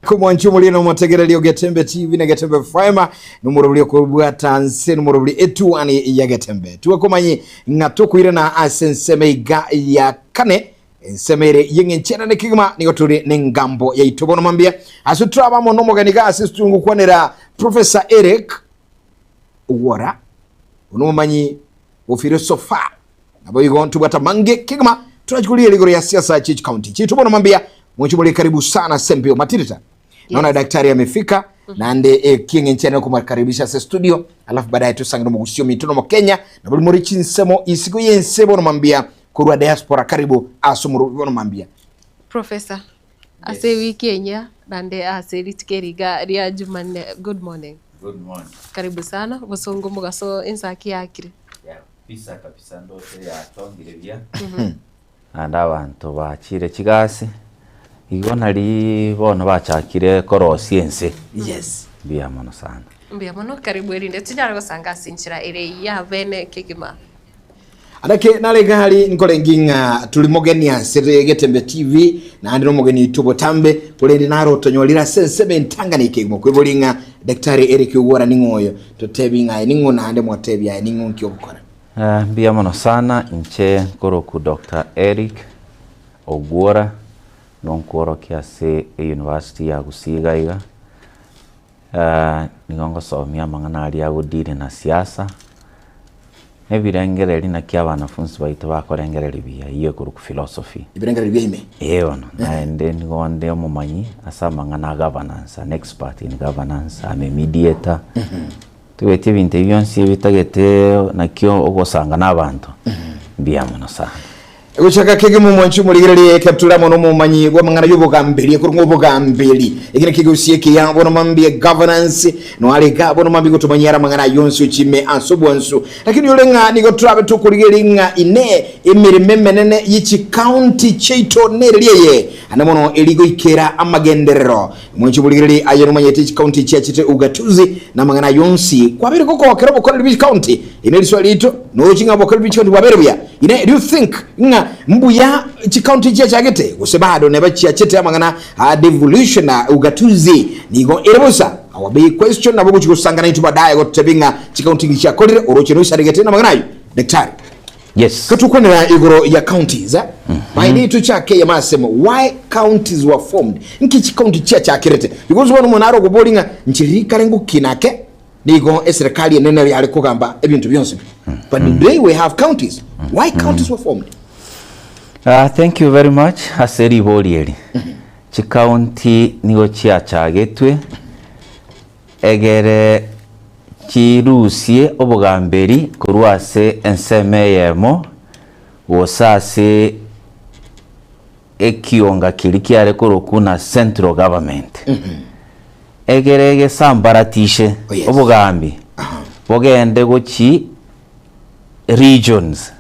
Kumwanchu mulino mwategerelio Getembe TV na Getembe Fiber numurubuli kubwata nse numurubuli etu ani ya Getembe tuwakomanyi ngatukwire na asensemeiga ya kane nsemere yengenchena ne kigima nigoturi nengambo ya itobono mambia asutraba monomo ganiga asistungu kwanera Professor Eric Owuora unomanyi ufilosofa nabo yigontu bata mange kigima tunachukulia ligoro ya siasa Chichi County chitobono mambia mwanchu karibu sana Sempio Matirita. Naona daktari amefika na ande kingenchana kumakaribisha sa studio alafu baadaye tusangano mugusio mitono Kenya na buli muri chinsemo isiku yensebo no mambia kurwa diaspora karibu asumuru no mambia Professor ase wiki enya nande ase litikeriga ria Jumanne. Good morning. Good morning. Karibu sana bosongo mugaso insaki yakire pisa kabisa ndote ya tongire bya anda abantu bakire kigasi igona li bono bachakire korosi ense. Yes. Bia mono sana. Bia mono karibu erinde tujara gusanga sinchira ere ya vene kigima. Adake nalegari nkolenginga tulimogenia sere Getembe TV na andino mogeni tubo tambe polendi naro tonyolira sensebe ntanganike mo kwevolinga daktari Eric Owuora ningoyo totebinga ningo na ande motebya ningo kyokora. Bia mono sana inche koroku Dr. Eric Owuora nonkoro kiase university ya Gusiga iga ningongo somia mangana ali ya udiri na siasa ebirengere lina kia banafunzi baitu bakorengerera biya iyo ku philosophy ibirengere bihime ono and then gonde omumanyi asama ngana governance an expert in governance ame mediator tuwete binte byonsi bitagete nakyo ogosanga nabantu biya mono sana Ushaka kege mu mwanchu muligireli kaptula mono mumanyi wa mangana y'ubugambiri kurungo bugambiri egine kege usieke ya bono mambi governance no alega bono mambi gutumanyara mangana yonsu chime ansobonsu lakini yolenga nigo trabe tukuligelinga ine emirime menene yichi county cheito nereliye anamono eligo ikera amagenderero mwanchu muligireli ayeno manyeti county chachite ugatuzi na mangana yonsi kwa biri koko kerabo kwa county ine swali ito no chinga bokali bichi county waberebya ine do you think nga mbuya chikaunti chagete usebado ne bachi achete amangana devolution na ugatuzi nigo erebusa awabe question nabo kuchikusangana itu badaye gotebinga chikaunti chakolire oroche no sarigete na maganayo daktari. Yes, katukwenera igoro ya counties by need to chake ya masemo why counties were formed nki chikaunti chakirete because one monaro gobolinga nchirika lengo kinake nigo eserikali enene yali kugamba ebintu byonse but today we have counties. Why counties were formed? Thank you very much. Aseri bolieri. Chikaunti nigo chagetwe egere chirusie obugamberi kurwase ensemeyemo wosase ekionga kilikiare korokuna central government. Egerege sambaratishe obugambi bogende gochi regions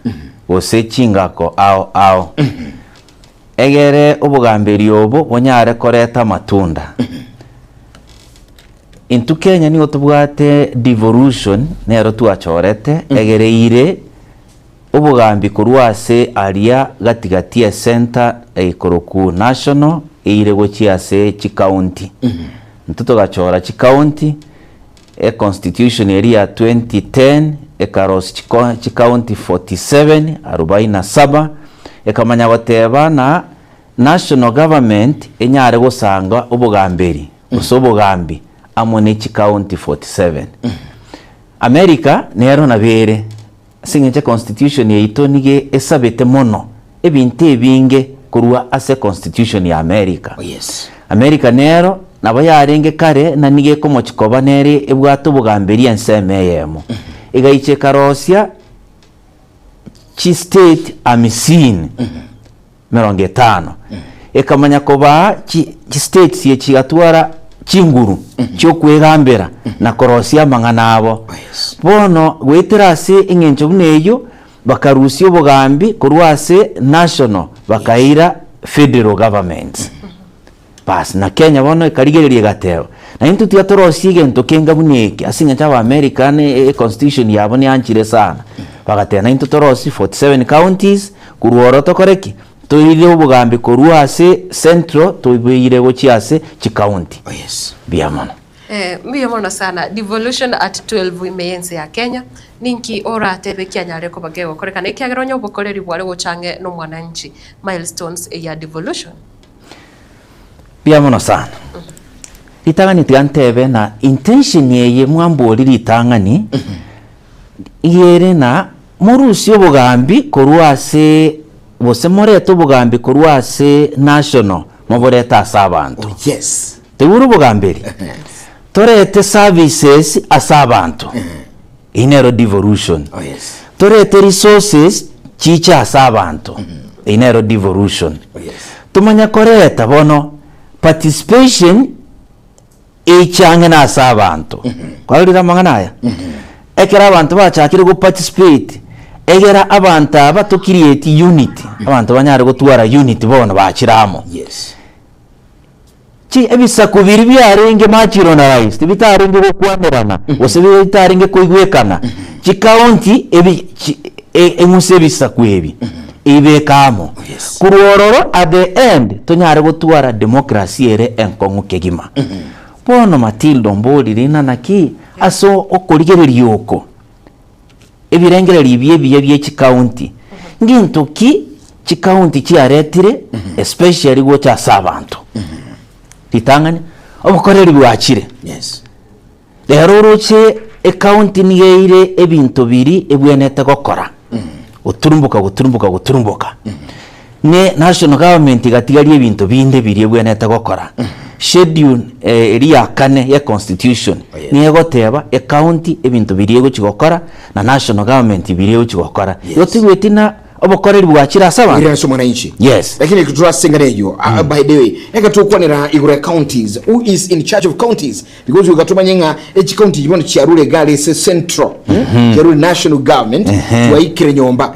wose chingako ao egere obugamberi obo bonyare koreta matunda intu Kenya nigo tubwate devolution nero tuachorete egere ire obugambi kurwase aria gatigati ya center ekoroku national ire gochiase chikaunti ntuto gachora chikaunti constitution area 2010 ekaros chikaunti 47 47 ekamanya goteba na national government enyare gosanga obugamberi usobugambi amone chikaunti 47 America nero nabere singe constitution yeito nige esabete mono ebinte ebinge kurwa ase constitution ya America. Yes. America nero nabo yarenge kare na nige ko mochikoba nere ebwato bugamberi ensemeyemo igaiche karosia chi state amisin meronge tano ekamanya koba chi states ye chigatwara chinguru cyo kwegambera na korosia manganabo bono weterase ingencho buneyo bakarusia obugambi kurwase national bakaira federal government pas na Kenya bono ikarigererie gateo na into tiatorosie gento kenga buneki asinga cha American constitution yabo ni anchire sana bagatena into torosi 47 counties kuruoro tokoreki toire obugambi korwa ase central toibire gochi ase chikaunti. Oh yes. Biamono. Mbio mono sana. Devolution at 12 imeyense ya Kenya. Ninki ora tebe kianyare ko bagego koreka ne kyageronyo bokoreri bware gochange no mwananchi milestones ya devolution. Biamono sana. Itangani tiantebe na intention yeye mwambori litangani yere na murusi obugambi korwa ase bose moreto obugambi korwa ase national moboreta ase abantu. Oh yes. Teguru obugambiri torete services ase abantu inero devolution. Oh yes. Torete resources chicha ase abantu inero devolution. Oh yes. Tumanya koreta bono participation ichange na ase abantu kwalira mangana aya ekera abantu bachakire go participate egera abantu aba to create unity abantu banyare gutwara unity bono bachiramo. Yes. Chi ebisa kubiri byarenge machiro na rais bitarenge go kwamerana osebi bitarenge koigwekana chi county ebi emuse bisa kwebi ibekamo. Yes. Kuruororo at the end tonyare gutwara democracy ere enkongu kegima. Bono Matilda Mbori rina naki aso okorigereria oko ebirengereri bye chikaunti ngintu ki chikaunti chiaretire especially go cha sabantu litangani obukoreri bwachire. Yes. Lero roche county nigeire ebintu biri ebwenete gokora guturumbuka ne national government gatigari ebintu binde biri ebwenete gokora schedule eri ya kane ya constitution niye goteba county ebintu biri ego chigokora na national government biri ego chigokora yotigwetina obukoreri bwachira saba ira so mwananchi. Yes. Lakini kuturasinga eyo by the way eka tukwanira igure counties who is in charge of counties because we gatumanyenga each county yibona chiarule gale se central chiarule national government waikire nyomba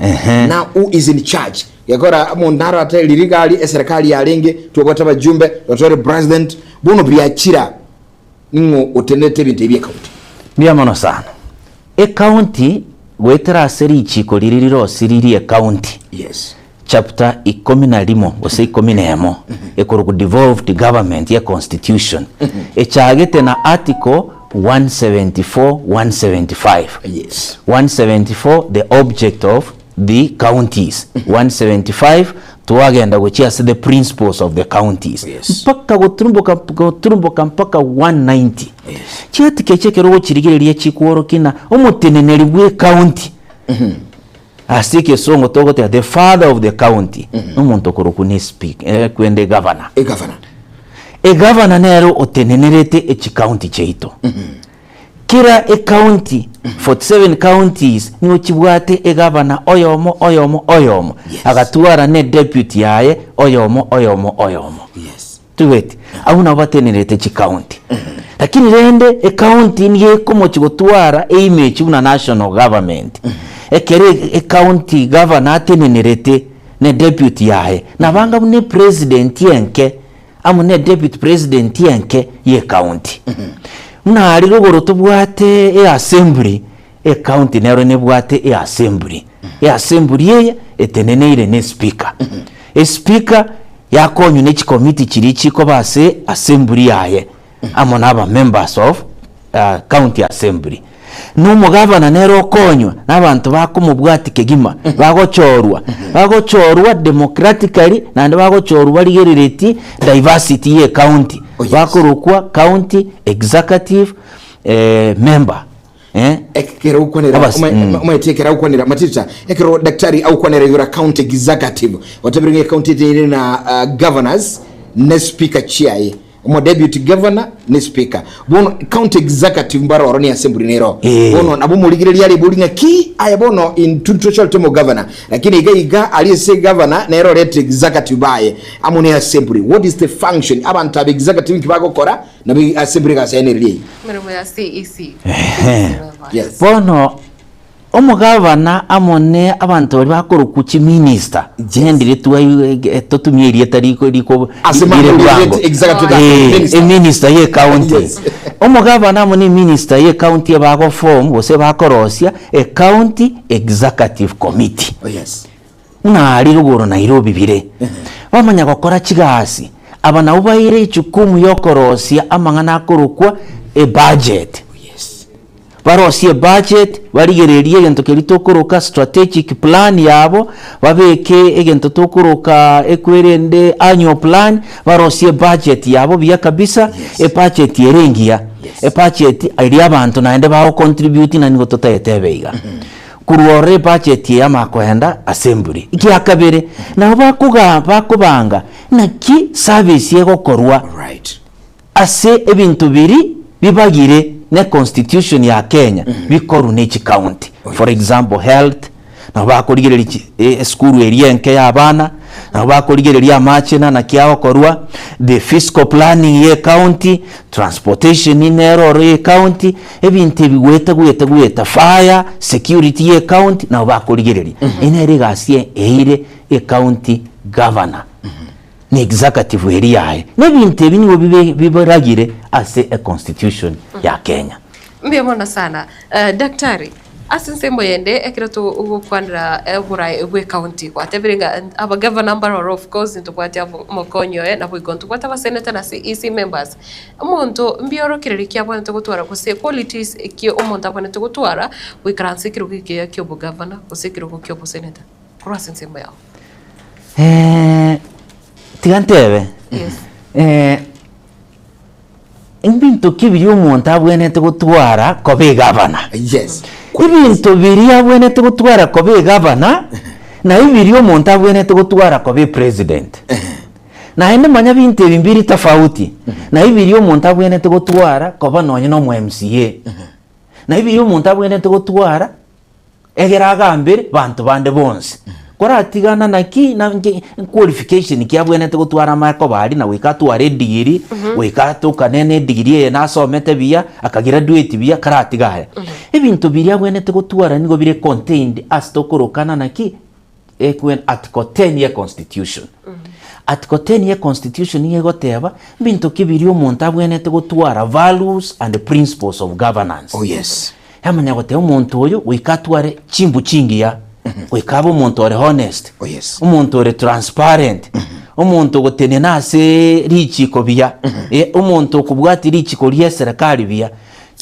now who is in charge yakora mondara ateli ligali serikali ya lenge tugota bajumbe totore president bono byachira ningo otenete bintu bya county biamono sana county gwetera seri chiko liriro siriri county. Yes. Chapter 11 ose 11 ekuru devolved government ya constitution echagete na article 174 Yes. 174 the object of the counties 175 tuagenda gochia the principles of the counties. Yes. Mpaka goturumbuka mpaka 190. Yes. Chiati kechekero gochirigereria chikuoro kina omuteneneri bwe county asike songo togote the father of the county umuntu kurukuni speak kwende governor governor nero otenenerete echi county cheito kira county 47 counties ni ochibwate governor oyomo Yes. agatwara ne deputy yaye oyomo. Yes. Tuweti auna batenerete echi county lakini rende county niye komochi gotwara image una national government ekere county governor atenenerete ne deputy yahe nabanga ne president yenke amune deputy president yenke ye county muna ari rugoro tubwate assembly county nero ne bwate assembly ye eteneneire ne speaker speaker yakonyu ne committee kiri chiko base assembly yaye amona aba members of county assembly n'umugabana nero konywa n'abantu bakumubwati kegima bagochorwa democratically nande bagochorwa ligerereti diversity ye county. Oh, yes. Bakorokwa county executive member ekero ukwanira umayetekera ukwanira matita ekero daktari au kwanira yura county executive watabiringa county tene na governors ne speaker chiaye mo deputy governor ne speaker bono county executive mbaro oroni assembly nero bono nabo muligireri ali bulinga ki aya bono in tutorial temo governor lakini iga aliyese governor nero lete executive baye amone assembly. What is the function abantu ab executive kibagokora na bi assembly ga seneri Mirimo ya CEC. yes bono omugabana amone abantu bari bakora kuki minister gendire tuwa totumyerie tariko liko minister ye county. Yes. Omugabana amone minister ye county bago form bose bakorosia county executive committee. Oh yes. unari ruguru Nairobi bire bamanya gukora kigasi aba nabo bayire icukumu yokorosia amangana akorokwa e budget barosie budget barigererie egento kerito koroka strategic plan yabo babeke egento tokoroka ekwerende annual plan barosie budget yabo biya kabisa e budget yerengia e budget iri abantu naende bawo contribute na nigo totayetebeiga kuruore budget ya makwenda assembly iki akabere na bakubanga naki service yegokorwa right ase ebintu biri bibagire ne constitution ya Kenya bikoru n'iki county for example health na bakorigerera school erienke y'abana na bakorigerera amachina na kyao korwa the fiscal planning ye county transportation inero ye county ebintu bigweta fire security ye county na bakorigerera inere gasie eire e county governor ni executive area n'ebintu ebiniwo bibaragire ase a constitution ya Kenya. Mbiyamona sana. Daktari, asinsembo yende ekiroto ukwandira burai bwe county kwatebiringa aba governor number of course into kwati mokonyo na bwigonto kwata senator na CEC members. Umuntu mbiyoro kiririkia bwana tugutwara kuse qualities ekyo umuntu abone tugutwara wikaranse kirugike kyo bu governor usekiro kyo bu senator. Kura asinsembo yao. Tigantebe. Yes. Ibintu kibiri umuntu abwenete gutwara kobe gavana. Yes. Ibintu biri abwenete gutwara kobe gavana na ibiri umuntu abwenete gutwara kobe president. Na ende manya bintu bimbiri tofauti. Na ibiri umuntu abwenete gutwara koba nonye no mu MCA. Na ibiri umuntu abwenete gutwara egeraga mbere bantu bande bonse. Kora tigana na ki na qualification kiabwenete gutwara mako bari na wikatware degree wikatu kanene degree na somete biya akagraduate biya karatigaya ebintu biri abwenete gutwara nigo bire contained as tokorokana na ki ekwen article 10 ya constitution article 10 ya constitution yego teba bintu kibiri umuntu abwenete gutwara values and principles of governance. Oh yes. Yamanya gote umuntu oyo wikatware chimbu chingiya wikaba umuntu ore honest. Oh yes. Umuntu ore transparent. Umuntu gotene nase richiko biya. Umuntu kubwati richiko lye serikali biya.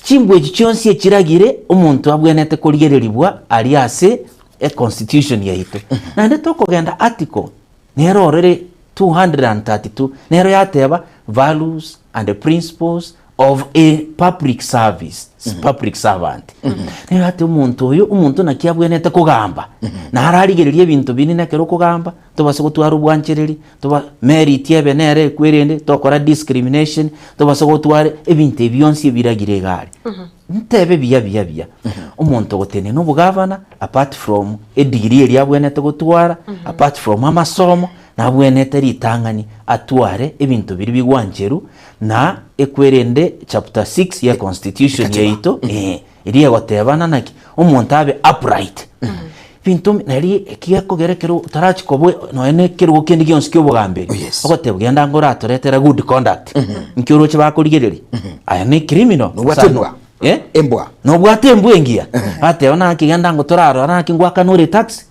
Chimbwe cyonsi kiragire umuntu abwenete kurigereribwa ali ase a constitution yaitu. Na ndito kugenda article nero orere 232 nero yateba values and the principles of a public service public servant. Nero ate umuntu uyu umuntu nakiabwenete kugamba na hararigererie ibintu binine kero kugamba tobase gutwara ubwanchereri toba merit yebenere kwerende tokora discrimination tobase gutwara ibintu byonsi biragire gari ntebe biya umuntu gotene no bugavana apart from a degree eri abwenete gutwara apart from amasomo na bwenete ritangani atware ibintu biri bigwanjeru na ekwerende chapter 6 ya constitution yeito iri gotebana naki umuntu abe upright bintu nari kiyako gerekero tarachikobo no ene kirugo kindi gyonsi ky'obugambere ogotebwa genda ngora atoretera good conduct nkiro cyo bakurigereri aya ni criminal Watebwa. Embwa. No bwatembwa engia ate ona kigenda ngo toraro ana kingwa kanure tax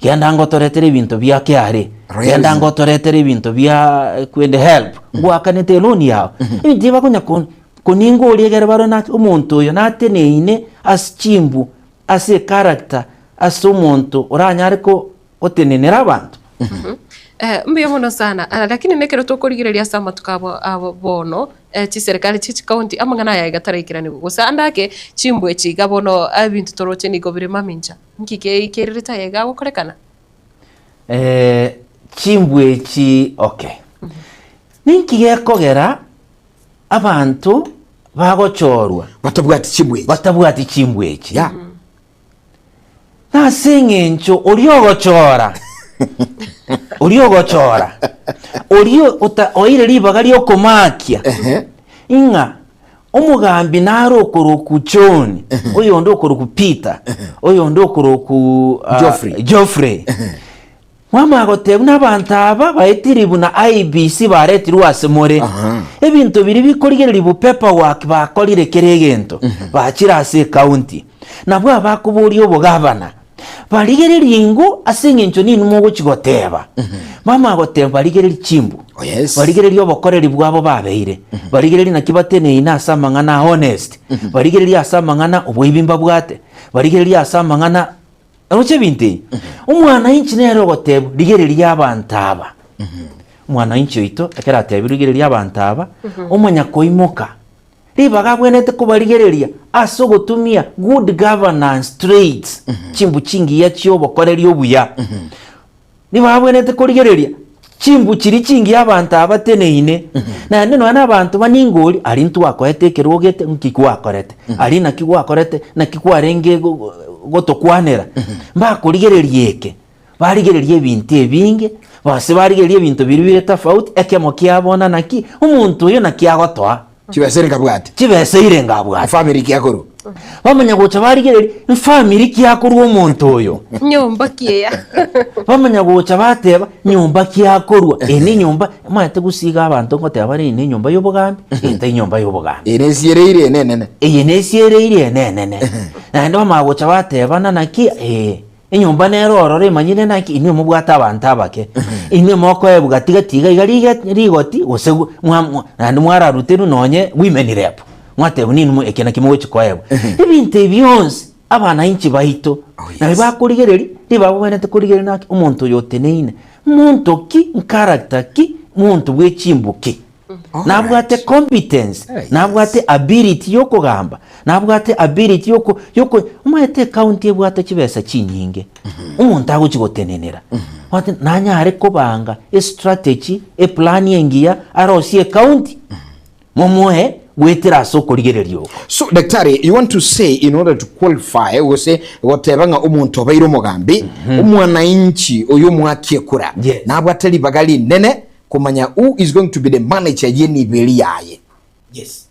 genda ngo toretere ibintu bya kyare genda ngo toretere ibintu bya kwende help ngwa kanete loni yao ndi bakonya kuningo uliegere baro na umuntu yo nateneine as chimbu as a character as umuntu uranyariko otenenera abantu. Mbiyo muno sana lakini nekero tokorigereria sama tukabo abo bono ti serikali ti county amangana ya gatarekirani gusa andake chimbwe chiga bono abintu toroche ni gobire maminja nkike ikerita yega gukorekana chimbwe chi okay ninki yakogera abantu bagochorwa batabwati chimbwe chi ya na singencho oriogochora uriogochora urio oire ribaga ryo komakia inga umugambi naro koroku John oyo ndokoro ku Peter oyo ndokoro ku Geoffrey mama gote n'abantaba bayitiribu na IBC baretirwa asemore ebintu biri bikorigerera bu paperwork bakorire keregento bakirase county nabwo abakuburiyo bugavana barigereri ngo aseng'encho nini mogochigoteba mama agoteba barigereri chimbu Oh, yes. barigereri obokoreri bwabo babeire barigereri nakibatenei na asa amang'ana honest barigereri asa amang'ana obwaibimba bwate barigereri asa amang'ana aroche binte omwana inchi nero ogoteba rigereri abantu aba omwana inchi oito ekera atebire rigereri abantu aba omanya koimoka ribaga bwenete kubarigereria ase ogotumia good governance traits chimbu chingiya chiobokoreri obuya ribaga bwenete kurigereria chimbu chiri chingi abantu abateneine naende noana abantu baningori ari ntwakoete ekerogete nkikwakorete ari nakigwakorete nakikwarenge gotokwanera mbakorigereria eke barigereria ebintu ebinge base barigereria ebintu biri tofauti ekemo kiabona naki omuntu oyo nakiagotoa chibesere kabwate chibeseire ngabwate family kyakoro bamanya gocha barigereria family kiakorwa omuntu oyo nyomba kieya bamanya gocha bateba nyumba kiakorwa ene nyumba mwate gusiga abantu ngoteba bari ene nyumba y'obugambi ente nyumba y'obugambi ene siereire nene eye nesiereire nene naende bamagocha bateba naki enyumba nerorore manyine naki inwe mubwata abantu abake inwe moko ebugatiga iga rigoti gose nandi mwararute nonye women rep mwatebu nini ekena kimwe chikoyebo ebintu ebyonse abana inchi baito na bakurigereri ribabonete kurigereri naki umuntu yoteneine muntu ki character ki muntu bwechimbuki nabwate competence nabwate ability yokugamba nabwate ability yoko umwete county ebwate kibesa chinyinge umuntu aguchigotenenera wate nanyare kubanga a strategy a plan yengiya arosie county momoe wetera soko ligererio. So daktari, you want to say in order to qualify we say whatever umuntu obairo mugambi umwananchi oyo mwakie kura nabwo atali bagali nene kumanya who is going to be the manager yeni beli yaye. Yes.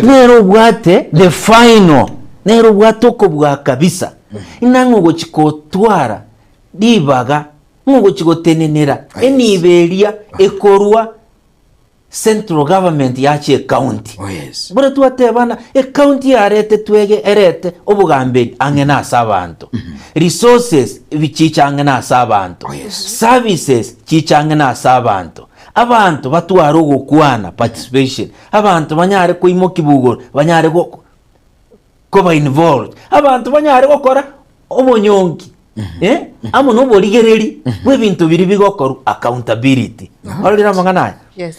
Nero bwate the final nero bwatoko bwa kabisa inango gochikotwara dibaga ngo chikotenenera enibelia ekorwa central government yache county. Oh yes. Bora tuatebana county arete twege erete obugambeli angena asabantu. Resources bichicha angena asabantu. Oh yes. Services chicha angena asabantu. Abantu batwara ogukwana participation. Abantu banyare kuimo kibugoro, banyare go kuba involved. Abantu banyare gukora obonyongi. Amo no boligereri we bintu biri bigokora accountability. Alira mangana. Yes.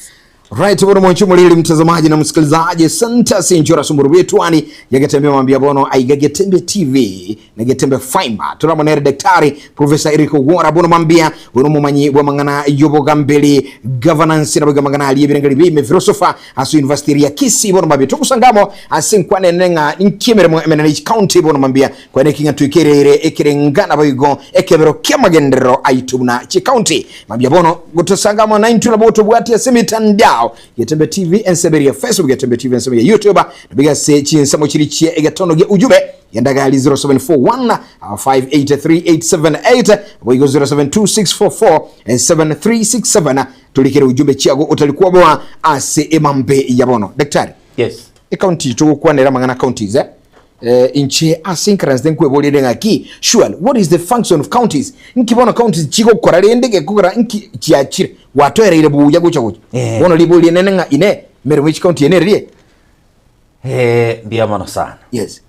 Right, bwana mwanchu mulili mtazamaji na msikilizaji, santa sinjora sumburu betwani yagetembe mambia bono aigagetembe TV na getembe Fiber turamonere daktari Professor Eric Ogwora bono mambia bono mumanyi bwa mangana yobogambeli governance na bwa ali ebirengali bime philosopher asu university ya Kisii bono mambia tukusangamo asinkwane nenga nkimere mu MNH county bono mambia kwene kinga tuikerere ekirengana bayigo ekebero kyamagendero aitubuna chi county mambia bono gutosangamo 9 boto bwati ya semitandao Getembe TV enseberi ya Facebook, Getembe TV enseberi ya YouTube. Nabiga sechi nsemo chirichie egatono ge ujube yandagali 0741 583 Wigo 0726447367 tulikere ujube chiago utalikuwa boa ase emambe yabono. Daktari. Yes. County tuko kwa nera mangana counties inche asynchronous den kwebolere ngaki sure what is the function of counties nkibona counties chiko korarende ke kukora nki chiachire watoereire buya gucha gucha bono libuli nenenga ine mere which county ene rie mbia mono sana. Yes.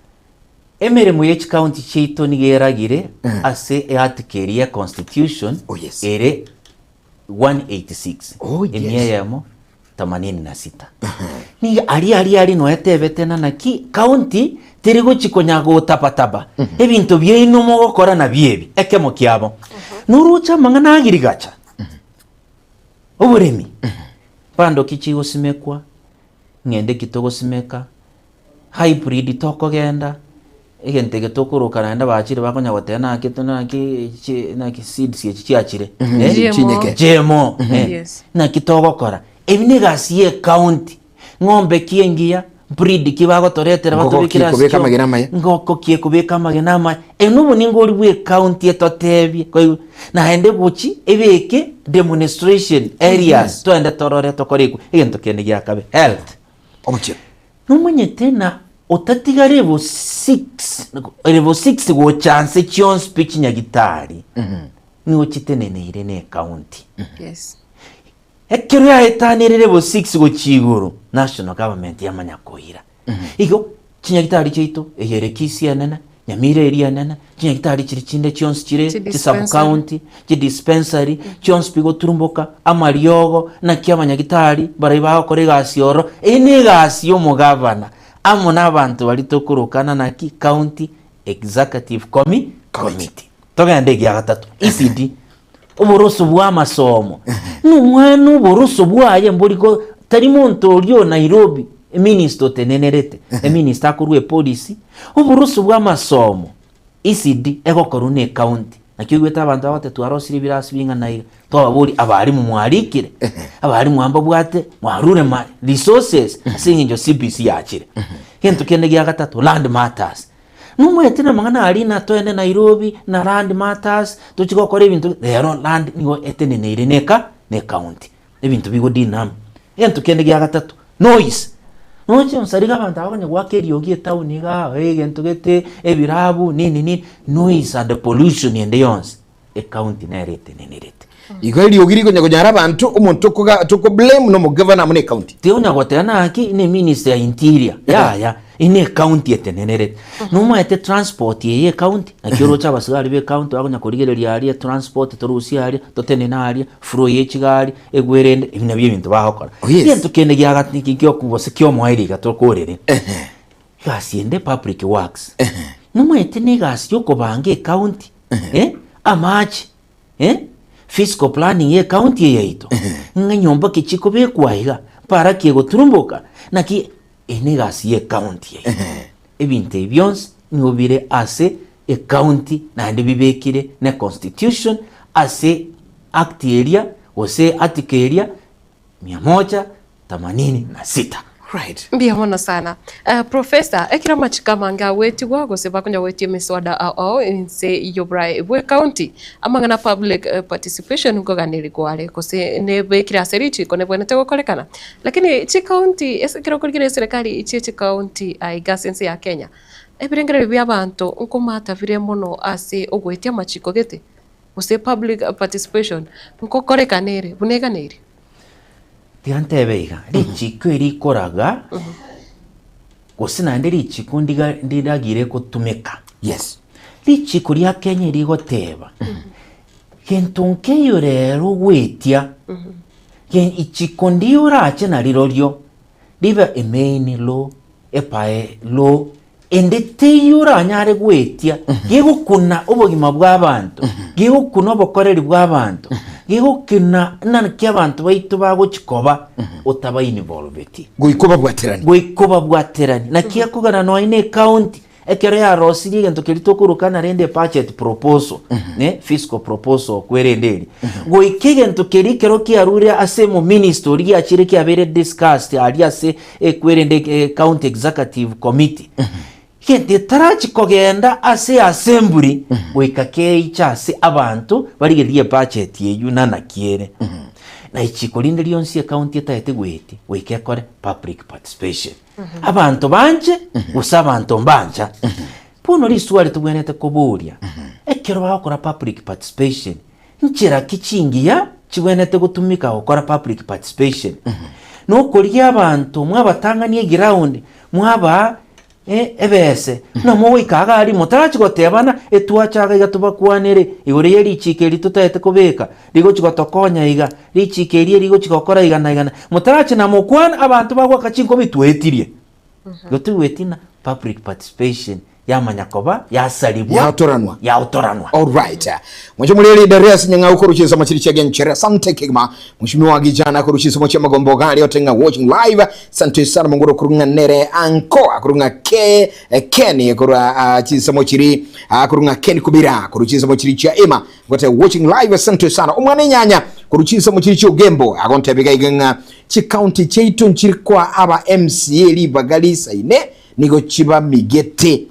Emere mu which county chito nigeragire ase eatikeria constitution. Oh yes. Ere 186 oh yes. Emiyemo 86 ni ari no etebete na naki county terigo chikonyago tapataba ebintu byeino mo gukora na biebi ekemo kiabo nurucha mangana agirigacha oburemi pando kichi usimekwa ngende kitogo simeka hybrid toko genda egente getokoro kananda bachire bakonya gotena kitona ki seeds chiachire chinyeke jemo na kitogo kora ebinegasiye county ngombe kiengia breed kibago toretera batubikira ngoko kie kubeka magenama enubu ningori bwe county etotebye kwa na hende buchi ebeke demonstration areas to ende torore tokoriku egento kene gyakabe health omuche numunye tena otatiga level 6 go chance chance pitch nyagitari niwo chiteneneire ne county Yes. ekero ya etanire level 6 go chiguru national government yamanya koira igo chinyagitari cheito eyerekisi anana nyamire eri anana chinyagitari chiri chinde chionse chire sub county chi dispensary chionse pigo turumboka amariogo na kyamanyagitari baraiba kore gasioro ene gasi yo mugavana amo n'abantu bari tokurukana na ki county executive committee togende gya gatatu ECD uburuso bwa masomo n'umwana uburuso bwaye mburiko tari muntu olyo Nairobi minister tenenerete minister akurwe police uburuso bwa masomo ECD egokorune county nakigweta abantu abatatu arosiri birasi binga nayo twaburi abari mu mwarikire abari mu amba bwate mwarure ma resources asinginjo CBC yakire kintu kende gya gatatu land matters numwete na mangana ali na toene Nairobi na land matters tukikokora ibintu rero land niwo eteneneire neka ne county ibintu bigo dinam kintu kende gya gatatu noise noche nsariga abantu abanye gwakeri yogie town ga egento gete ebirabu nini noise and pollution and yons e county na eteneneirete igari yogiri ko nyara abantu umuntu tuko blame no mu governor mu county te unya gotena aki ne minister ya interior ya ine county etenenerete numa ete transport ye county akiro cha basigari be county agonya kurigereria ari transport torusi ari totenena ari flow ye chigari egwerende ibina by'ibintu bahokora bintu kende gya gatiki kyo kubose kyo mwairi gatokorere gasiende public works numa ete ne gasi yo kobange county amachi fiscal planning ye county yeito nga nyomba kichiko bekwaiga para kiego turumboka naki enegasi ye county ye ebinte byons nyobire ase e county na ande bibekire na constitution ase act area ose article area 186 right mbia mona sana professor ekira machikamanga weti wago se bakunya weti miswada ao inse yobrai we county amangana public participation ngoganiri kwale kose ne bekira serichi kone bwene tego kolekana lakini chi county esekira kurigire serikali chi county ai gasense ya Kenya ebirengere bya bantu nkomata vire mono ase ogwetia machiko gete kose public participation nkokorekanere buneganere tiantebeiga richiko erikoraga gusina ndi richiko ndiragire kutumika yes richiko ria Kenya rigoteba kentonke yorero gwetia ken ichiko ndio rache na rirorio riba emain lo epae lo endete yura nyare gwetia gigukuna ubugima bw'abantu gigukuna obukoreri bw'abantu gigukina nana ky'abantu baitu baguchikoba otaba involved goikoba bwaterani na kyakugana no ine county ekero ya rosiri gento kiritokurukana rende budget proposal ne fiscal proposal kwerenderi goikigento kirikero kyarure ase mu ministry ya chiriki abere discussed ali ase kwerende county executive committee kende tarachi kogenda ase assembly goikake ichase abantu barigerie budget yeyu nana kiere na ichikolinde lyonsi county etaete gwete goikekore public participation abantu banje gusa abantu mbanja puno liswali tubwenete koburia ekero bakora public participation nchira kichingiya chibwenete gutumika gukora public participation no kuriya abantu mwabatanganie ground mwaba ebese no muwikaga ari mutarachi gotebana etwachaga gatubakwanere igore yeri chikeri tutaete kubeka ligo chigotokonya iga lichikeri ligo chikokora igana mutarachi na mukwana abantu bagwa kachinko bitwetirie gotuwetina public participation yamanyakoba yasalibwa yautoranwa all right mwaje mulele Darius nyanga ukoruchisa machiri cha genchera sante kigma mushimi wa gijana koruchisa mocha magombo gali otenga watching live sante sana mongoro kurunga nere anko akurunga Ken kurwa chisa mochiri akurunga Ken kubira koruchisa mochiri cha ema ngote watching live sante sana umwane nyanya koruchisa mochiri cha ugembo agonte biga igenga chi county cheitu nchiri kwa aba MCA libagali saine nigo chiba migete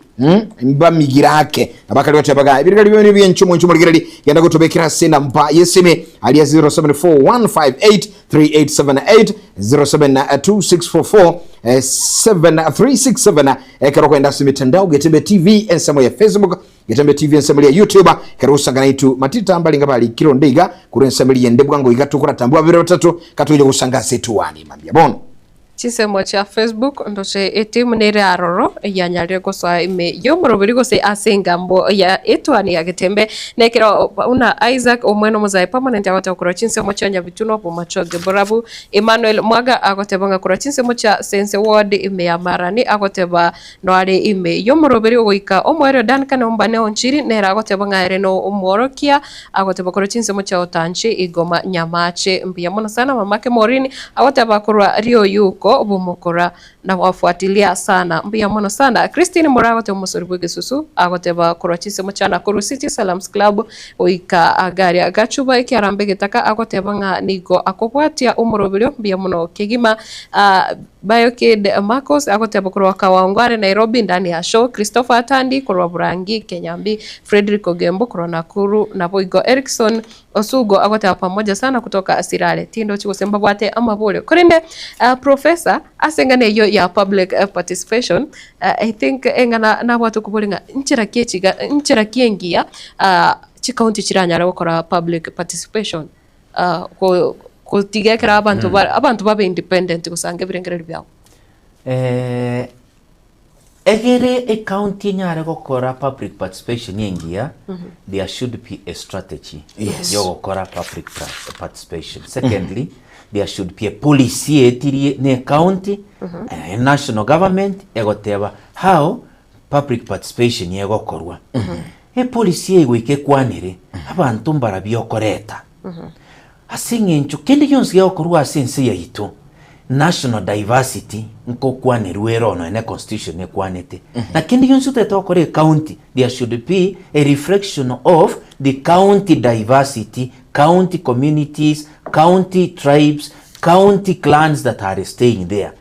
mba migirake abakali batebaga ibirgali byo nibyo nchumo ligirali yanda gutobekira senda mpa yeseme ali 074158 3878 072644 7367 kero kwenda simitandao Getembe TV ensemo ya Facebook Getembe TV ensemo ya YouTube kero usangana itu matita mbalinga bali kiro ndiga kuri ensemo ya ndebwango igatukura tambua 23 katuile usanga setuani mambia bono chisemo cha Facebook ndose etimu nere aroro ya nyarire goswa ime yo murobiri gose asengambo ya etwani ya Getembe nekero una Isaac omweno mozai permanent agota kura chinsemo cha nyabituno po machoge borabu Emmanuel Mwaga agotebanga kura chinsemo cha Sense Ward ime ya Marani agoteba noare ime yo murobiri goika omwero Duncan ombane onchiri nera agotebanga ereno omworokia agoteba kura chinsemo cha Otanchi Igoma Nyamache mbia mona sana mamake Morini agoteba kura Rio yuko bumukora na wafuatilia sana mbia mono sana Christine Morago te musoribu gesusu agoteba kurachise muchana kuru City Salams Club oika agari agachuba iki arambege taka agoteba nga nigo akobwatia umurobiro mbia mono kigima Biokid Marcos agoteba kurwa Kawangware Nairobi ndani ya show Christopher Atandi kurwa Burangi Kenyambi Frederick Ogembo kurwa Nakuru na Boigo Erickson Osugo agoteba pamoja sana kutoka Asirale tindo chikusemba bwate amabole korende professor asengane yo ya public participation I think engana na watu kubolinga nchira kiengia chi county chiranyara gukora public participation ko tigekera abantu babe independent gusange birengereri byao egere county nyara gukora public participation yengia there should be a strategy yo gukora public participation. Secondly there should be a policy etiri ne county national government egoteba how public participation yegokorwa policy egwike kwanire abantu mbara byokoreta asingencho kindi yonse yokorwa asense yaitu national diversity nko kwanirwero no ne constitution ne kwanete na kindi yonse tetokore county there should be a reflection of the county diversity, county communities, county tribes, county clans that are staying there.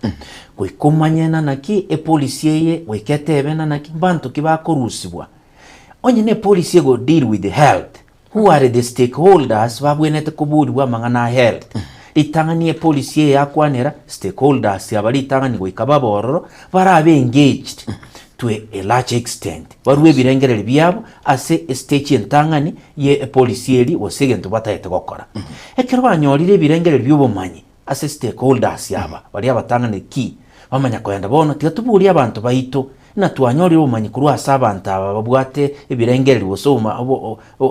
Kuikumanyena naki policy ye weketebena naki bantu kibakorusibwa. Onye ne policy go deal with the health. Who are the stakeholders babwenete kubudwa mangana health. Itangani policy ya kwanera stakeholders yabali itangani goikababoro barabe engaged to a large extent. Barwe birengereri byabo ase stage entangani ye policy eri osegento batayete gokora. Ekero banyorire birengereri by'ubumanyi ase stakeholders yaba bari abatangane ki bamanya kwenda bono tigatuburi abantu bayito na twanyorire ubumanyi kuri abantu aba babwate ebirengereri bosoma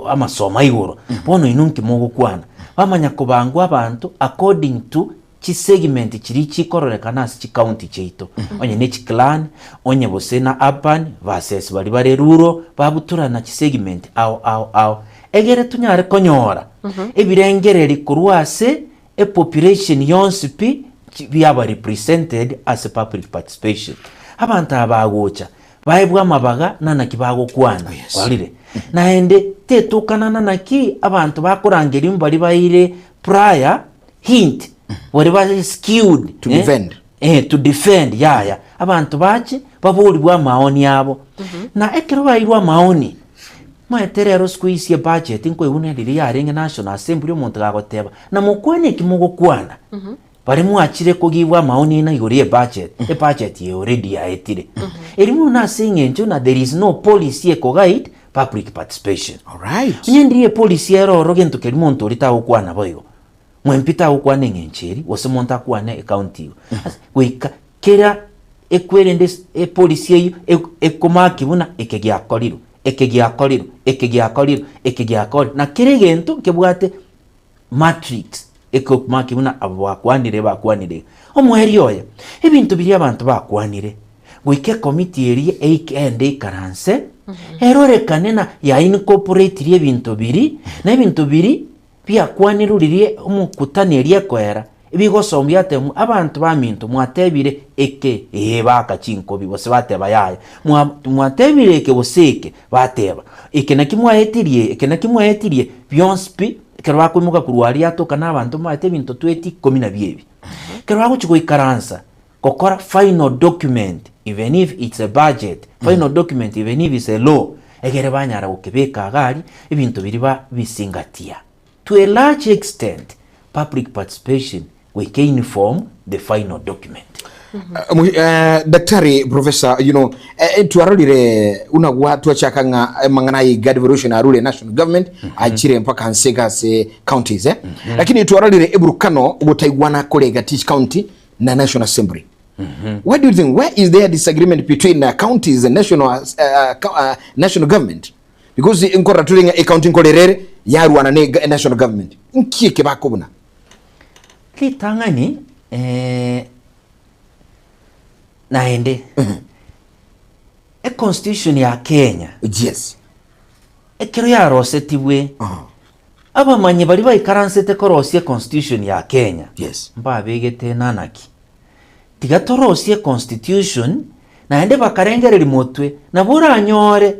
amasoma igoro bono inunki mu gukwana bamanya kubangwa abantu according to chi segment chiri chikororekana chi county cheito onye ne chi clan onye bosena urban versus bari bare rural babuturana chi segment au egere tunyare konyora ebirengereri kurwase a population yonsipi byaba represented as a public participation abantu abagocha baibwa mabaga nana kibago kwana walire naende tetukana nana ki abantu bakurangeri mbali baire prior hint whatever skewed to defend yaya abantu bache babulibwa maoni yabo na ekero bairwa maoni maeterero squeeze budget inko ibuneliri yarenge national assembly omuntu gagoteba na mukwane kimugokwana bari mwachire kugibwa maoni na igori budget ye already yaetire erimu na singenjo na there is no policy eco guide public participation. All right, nyendrie policy ero gento kerimonto rita ukwana boyo mwempita ukwane ngencheri wosemonta kwane county wika kera ekwerende policy ekomaki buna ekegiakoriro na kere gento kebwate matrix ekomaki buna abakwanire omweri oya ebintu biri abantu bakwanire wike committee eri ekende karanse erorekane na ya incorporate rie bintu biri na bintu biri pia kwaniruririe omukutanirie kwera ibigosombya atemu abantu bamintu mwatebire eke bakachinko bibose bateba yaya mwatebire eke boseke bateba eke nakimwahetirie byonspi kerwa kumuka kurwari atoka n'abantu mate bintu 2012 kerwa guchiko ikaransa kokora final document even if it's a budget final document even if it's a law egere banyara gukebeka gari ibintu biriba bisingatia to a large extent public participation weke inform the final document. Daktari Professor, tuarorire unagwa twachakanga mangana ga devolution arule national government achire mpaka nsega se counties lakini tuarorire eburukano gutaigwana kurega teach county na national assembly. What do you think, where is there disagreement between counties and national government? Because inkora tulinga accounting korerere yarwana ne national government nkieke bakobuna kitangani naende constitution ya Kenya, yes, ekero yarosetiwe abamanyi bari bayikaransete korosie constitution ya Kenya, yes, mbabegete nanaki tigatorosie constitution naende bakarengereri mutwe naburanyore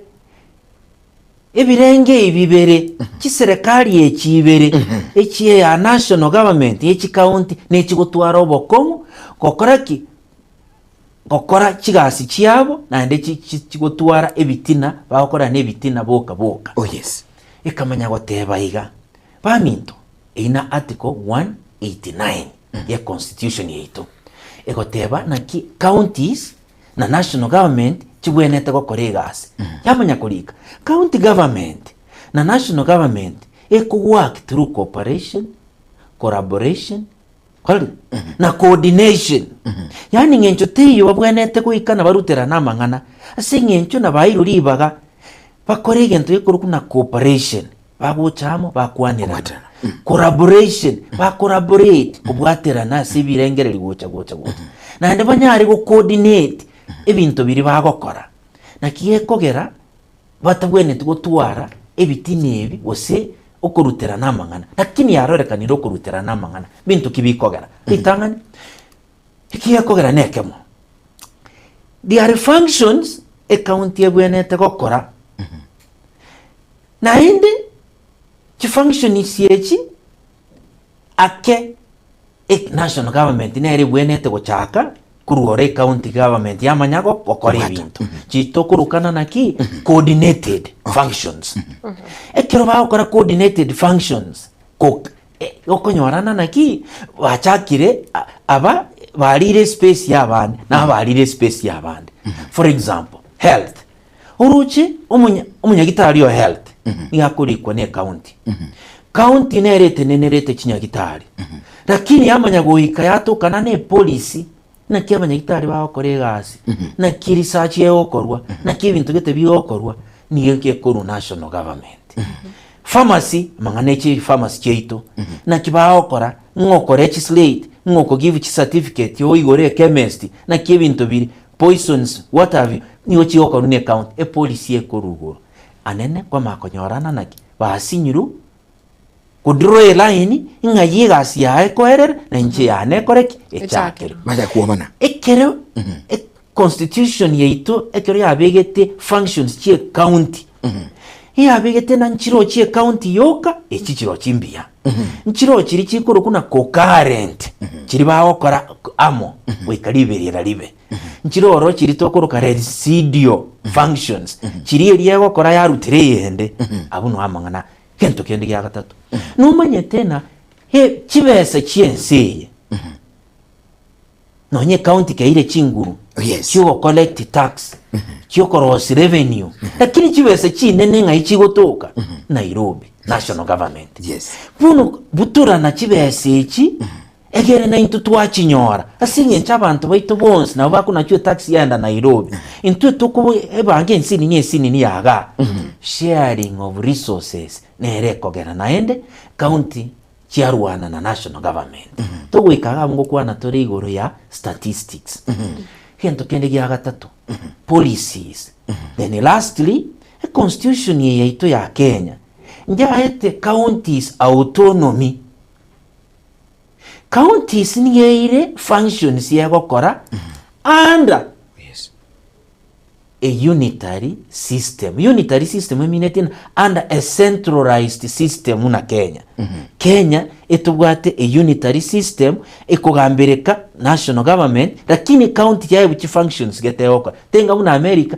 ebirenge ibibere kiserekali ekibere ekiye ya national government eki county nekigutwara obokomu kokoraki gokora kigasi kiabo naende kigutwara ebitina bakora nebitina boka. Oh yes, ikamanya goteba iga baminto ina article 189 ya constitution yetu egoteba naki counties na national government chibwenete gokora egasi yamanya kurika county government na national government work through cooperation, collaboration na coordination. Yani ngencho tiyo babwenete kuikana barutera namangana ase ngencho na bayiro libaga bakore gento yekuru na cooperation baguchamo bakwanira collaboration ba collaborate kubwaterana sibirengereri gocha na nde banyari go coordinate ebintu biri bagokora na kiyekogera batabwenete gutwara ebitinebi wose okurutera namangana lakini yarorekanira okurutera namangana bintu kibikogera bitangani ikiyekogera nekemo there functions county ebwenete gokora na indi function isiechi ake national government nere bwenete gochaka kuruore county government yamanyago gokora ebintu chito kurukana naki coordinated functions ekero bakora coordinated functions okonyorana naki bachakire aba barire space yabandi na barire space yabandi. For example, health uruchi umunyagitari wa health nigakurikwa ne county county nerete kinyagitari lakini yamanya guhika yatukana ne policy na kiamanyagitari bakore gasi na research yeokorwa na kibintu gete biokorwa niye kuru national government. Pharmacy manganechi pharmacy cheito na kibaokora ngokore chislate ngoko give certificate yo igore chemist na kibintu biri poisons what have you niyo chioko ne account policy ekorugoro anene kwa makonyorana naki basinyiru kudroe line inga yigasi ya ekoerer na nje ya nekoreki echakero maja kuomana ekero constitution yeito ekero yabegete functions chie county yabegete na nchiro chie county yoka echichiro chimbia nchiro chiri chikuru kuna co-current chiri baokora amo wikaliberera libe nchiro oro chiri tokoro residual functions chiri eriego kora yarutire yende abuno amangana kento kende ya gatatu numanye tena chibese chienseye nonye county kaire chinguru chigo collect tax chigo cross revenue lakini chibese chinene ngai chigotoka Nairobi national government buno butura na chibese ichi egere na into twachinyora asinye nchabantu baito bonse na bakuna chyo tax yanda Nairobi into tuko ebange nsini ni yaga sharing of resources nerekogera naende county chiarwana na national government tugwikaga ngo kwana tori igoro ya statistics hento kende gya gatatu policies then lastly a constitution yeito ya Kenya njaete counties autonomy. Counties niyeire functions ya gokora under a unitary system. Unitary system meaning under a centralized system una Kenya. Kenya etubwate a unitary system ekugambireka national government lakini county yayo which functions geteyokora. Tenga una America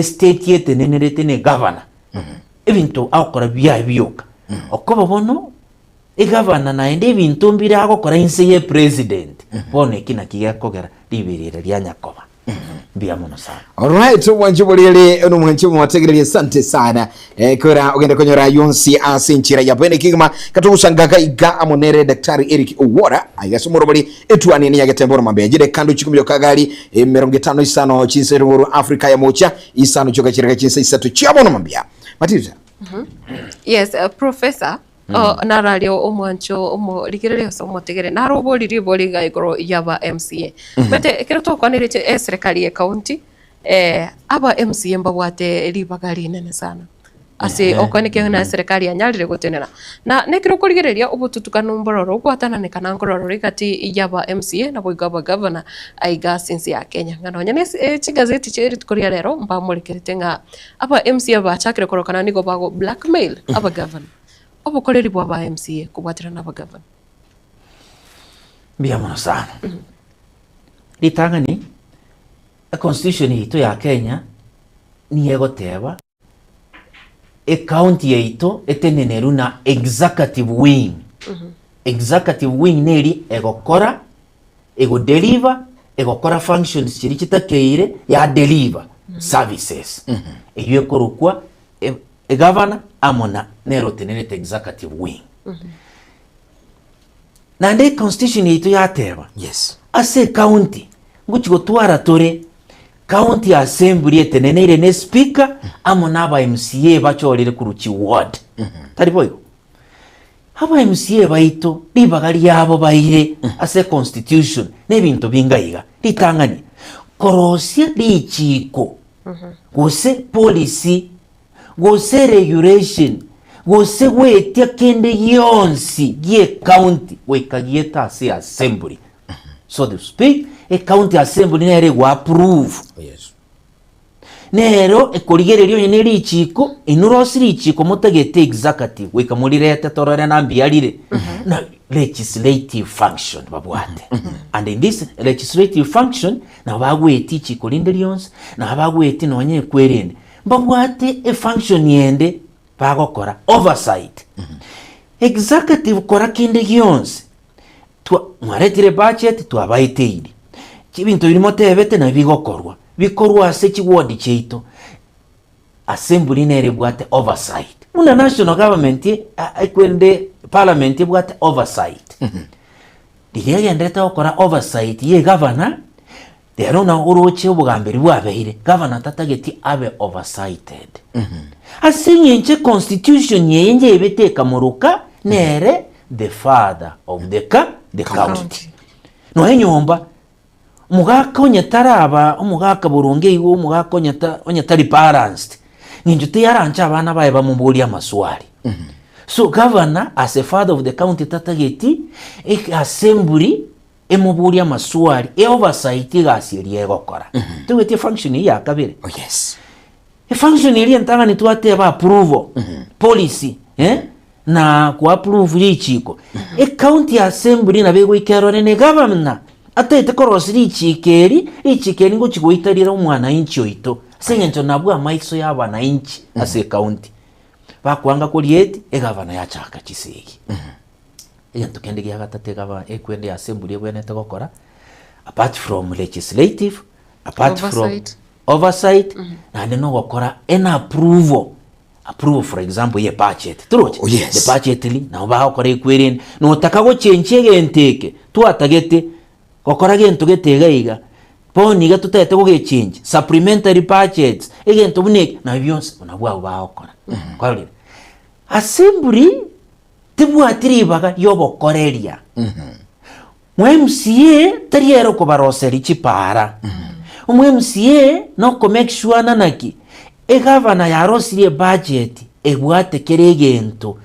state yete nenerete ne governor. Ebintu akora bya byoka. Okoba bono igavana naende ebinto mbire agokora inse ye president bono ekina kigekogera ribirire ria nyakoba mbia muno sana. Alright, wanjibulile ono mwanchibu mwategereria asante sana. Kora ogenda konyora yonsi asinchira ya bene kigma katugusangaga iga amonere Daktari Eric Owora agasomoro bali etwani ni yagetembora mambe jide kando chikumyo kagali 50 isano chinserunguru Afrika ya mocha isano choka chirika chinsa isatu chiabono mambia Matiza. Yes, professor narario omwancho omorigirire somotegere narobori ribori gaigoro yaba MCA bete kero to kwanire serikali ya county aba MCA mbawate ribagari nene sana ase okoneke na serikali ya nyalire gutenera na nekiro kurigereria ubututukano mbororo gwatana ne kana ngororo rigati yaba MCA na boigaba governor aiga since ya Kenya ngano nyane chigazeti cheri tukoria rero mbamurikirite nga aba MCA bachakire korokana nigo bago blackmail aba governor obukoreri bwa ba MCA kubwatira na bagavana mbia muno sana. Ritangani a constitution hito ya Kenya ni egoteba county yeito eteneneru na executive wing. Executive wing neri egokora ego deliver egokora functions chiri kitakeire ya deliver services eyo ekorokwa governor amona nero tenenete executive wing. Nande constitution yeito yateba Yes. ase county nguchigo twara tore county assembly eteneneire ne speaker amona aba MCA bachorire kuruchi ward tariboyo aba MCA baito libagari yabo baire ase constitution nebinto bingaiga litangani korosia lichiko gose policy gose regulation gose wetia kende yonsi ye county wekagieta ase assembly so to speak a county assembly nere wa approve. Yes. Nero ekorigererio nyene lichiko inurosi lichiko mutagete executive weka mulirete torore nambiarire na legislative function babwate and in this legislative function na bagweti chiko linderions na bagweti nonye kwerende babwate a function yende bagokora oversight executive kora kinde yonse mwaretire budget twabaiteiri chibintu birimo tebete na bigokorwa bikorwa ase chiwodi cheito assembly nere bwate oversight una national government ekwende parliament bwate oversight ndigendete okora oversight ye governor dero na uroche ubugambiri bwabeire governor tatageti abe oversighted asinyenche constitution yenje ibeteka muruka nere the father of the county no enyomba mugaka onyataraba omugaka burunge iwo omugaka onyatari balanced ninjute yarancha abana baye bamumbuli amaswali so governor as a father of the county tatageti assembly emubuli amaswali oversight gasiri egokora tugete function ya kabire. Oh yes. Function ili ntanga nitwateba approval policy na ku approve lichiko county assembly na bego ikerore ne governor atete korosiri ichikeri ngo chigoitarira umwana inchi oito senyencho nabwa maiso y'abana inchi ase county bakwanga kurieti governor yachaka chisegi yento kende gya gatate gaba ekwende assembly ebwenete gokora apart from legislative apart oversight. From oversight and no gokora en approve for example ye budget truth. Oh, yes. The budget li na ba okore kwereni no takago chenche genteke twatagete gokora gento getegaiga poni ga tutete go gechange supplementary budgets egento bune na byonse bonabwa ba okora kwali assembly tibwatiri baga yobokoreria MCA tariero ko baroseri chipara MCA no ko make sure nanaki governor yarosirie budget ebwate keregento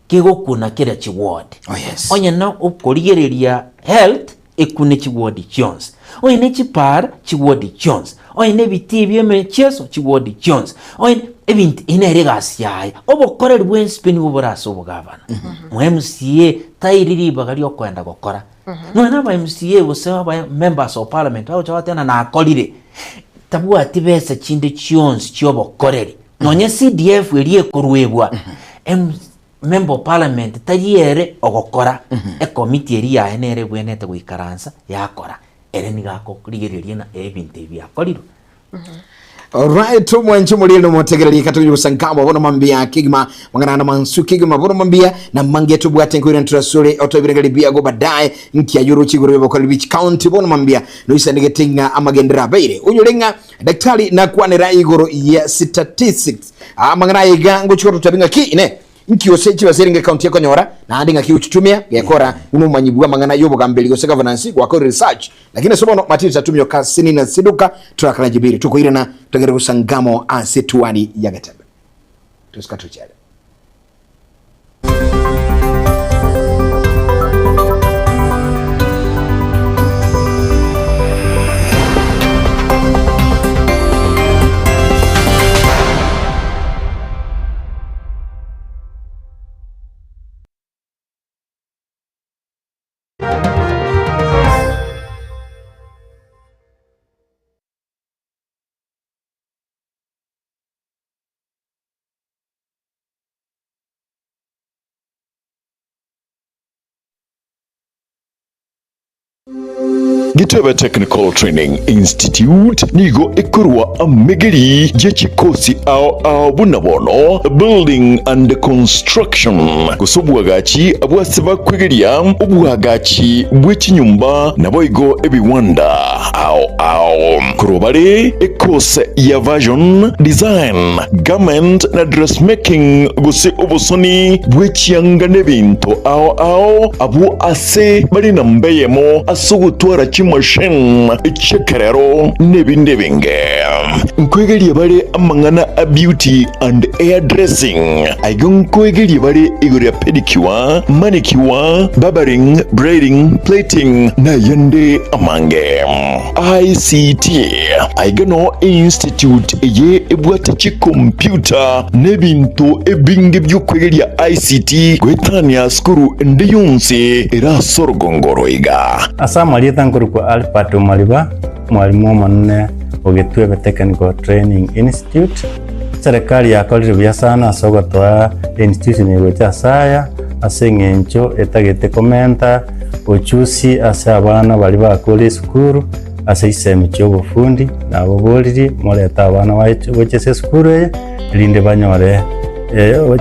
kegokuna kera chiward. Oh yes. Onye no ukorigereria health ekune chiward Jones oye ne chipara chiward Jones oye ne bitibye mecheso chiward Jones oye ebintu ineregasi yaye obokoreri bwenspeni boboraso obugavana MCA tairiri bagali okwenda gokora no na ba MCA bose ba members of parliament aho chawatena na akolire tabua tibese chinde chionsi chiobokoreri nonye CDF elie kurwebwa member of parliament tariere ogokora e committee eri yae nere bwenete guikaransa yakora ere nigako rigeririe na ebintu byakoriro. Alright, mwanchi mulile no motegereri katuju busangamo bono mambia kigma mangana na mansu kigma bono mambia na mange tu bwate nkwira ntrasure otobirengeli bia go badaye nkia yuru chiguru bako Beach County bono mambia no isandegetinga amagendera baire unyulenga daktari na kwanera igoro ya statistics mangana yiga ngochiko tutabinga ki ine nkiose chibaseringe county yako nyora na andinga kiuchutumia yakora unumanyibwa mangana yobo gambeli go governance kwa research lakini sobono matiri tatumyo kasini na siduka turakana jibiri tuko na tugere kusangamo asetuani yagatebe tuskatuchele. Gitebe Technical Training Institute nigo ikurwa amegeri jechikosi ao bunabono building and construction kusubwagachi abwasiba kwegeria ubwagachi bw'ikinyumba naboigo ebiwanda ao kurobare ekose ya version design garment na dressmaking gusi ubusoni bw'ikiyanga n'ebintu ao abu ase bari nambeyemo asugutwara machine ichekerero nebinde binge nkwegerie bare amangana a beauty and hairdressing aigon kwegerie bare igore pedicure manicure barbering braiding plating na yende amange ICT aigono institute ye ebwata computer nebintu ebinge byokwegeria ICT gwetania skuru ndiyunsi era sorgongoro iga asamalieta kwa Albert Maliba mwalimu manne Ogitwebe Technical Training Institute serikali yakorire bya sana asogotwa institution yegocha saya asengencho etagete komenta ochusi asa abana bali bakole skuru asa iseme cyo bufundi nabo boliri moleta abana bache skuru linde banyore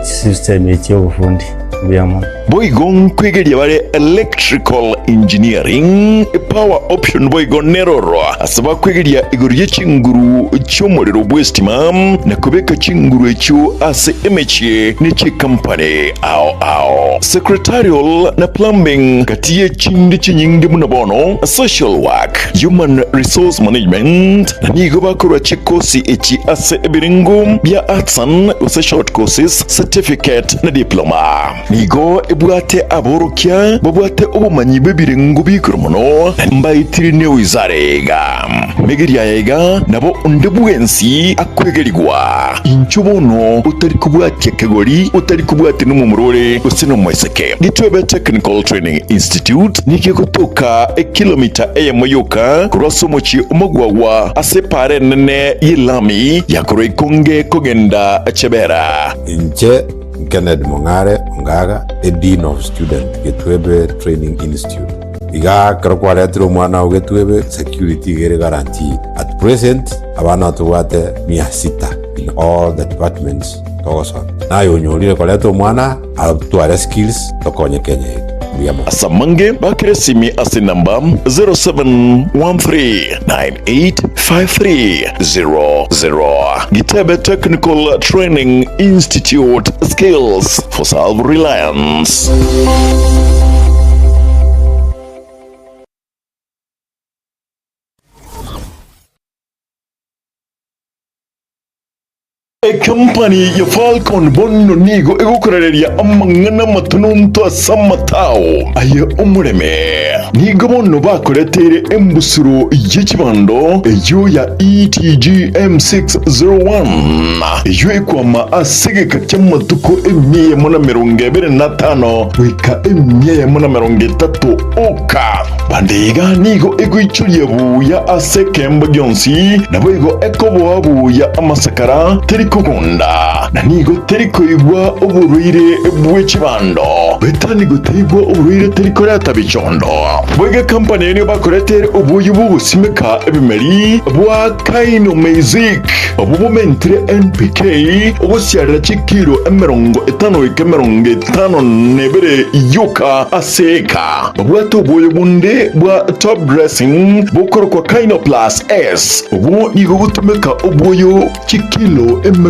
system cyo bufundi byamo boigon kwegeria bare electrical engineering power option boigon neroro asaba kwegeria igoriye chinguru cyomorero bwestima na kubeka chinguru echo ase emeche n'iki company ao secretarial na plumbing katiye chindi chinyingi munabono social work human resource management nigo bakora chikosi echi ase ebiringo bya arts and short courses certificate na diploma nigo ebwate aborokia babwate obumanyi bebirengo bikoromono mbayitirine wizarega megeria yega nabo ndebwensi akwegerigwa inchubono utari kubwate kegori utari kubwate numumurore usino mweseke Gitwebe Technical Training Institute niki kutoka kilomita moyoka kurosomochi umugwawa asepare nene yilami yakore konge kogenda chebera inche Kenneth Mongare Ngaga, a Dean of Student, Gitwebe Training Institute. Iga karokwaretiro mwana Gitwebe security gere guarantee. At present, abana tuwate 600 in all the departments togoson. Na yonyolire kwaletiro mwana altuare skills tokonye Kenya. Asamange bakiresimi ase namba 0713985300. Gitebe Technical Training Institute, skills for self-reliance. A company ya Falcon bonno nigo egokorereria amangana matununto asamatao aye umureme nigo bonno bakoretere embusuro y'ikibando eyo ya ETG M601 eyo ekwama asegeka cyamatuko emiye mona 25 wika emiye mona 30 oka bandiga nigo egoichuriye buya asekemba gyonsi nabo ego ekobo buya amasakara teri kugunda na nigo teri kuigwa uburwire bw'ekibando betani guteigwa uburwire teri kureta bicondo bwege kampani eno bakoretere ubuyu bugusimika ebimeri bwa Kaino Music obubumentire NPK obusyarira chikiro 50 nebere yuka aseka obwato ubuyu bunde bwa top dressing bukoro kwa Kaino Plus S ubu nigo gutumika ubuyu chikilo 50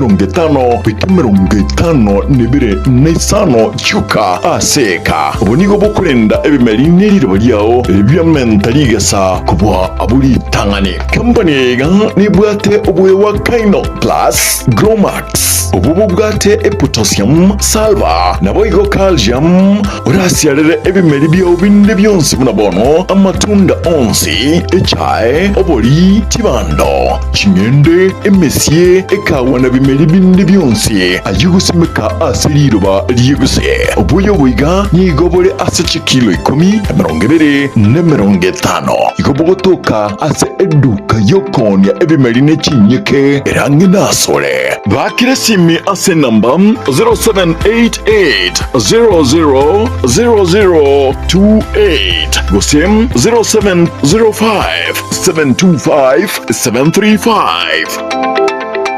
nebere nesano yuka aseka ubu nigo bukurenda ebimeri n'iriro ryawo ebyamentaliga kubwa abuli tangane kampani ega nibwate ubuye wa Kaino Plus Gromax ubu bwate potassium salva nabo igo calcium urasyarere ebimeri byawo binde byonse bunabono amatunda onsi echae oboli tibando chingende emesie ekawa na bimeri binde byonse ayigusimika asiriroba ryeguse ubuye bwiga nigobole ase chikilo 10 igobogotoka ase eduka yokonya ebimeri nechinyeke erangi nasole bakire simi ase namba 0788000028 gosem 0705725735.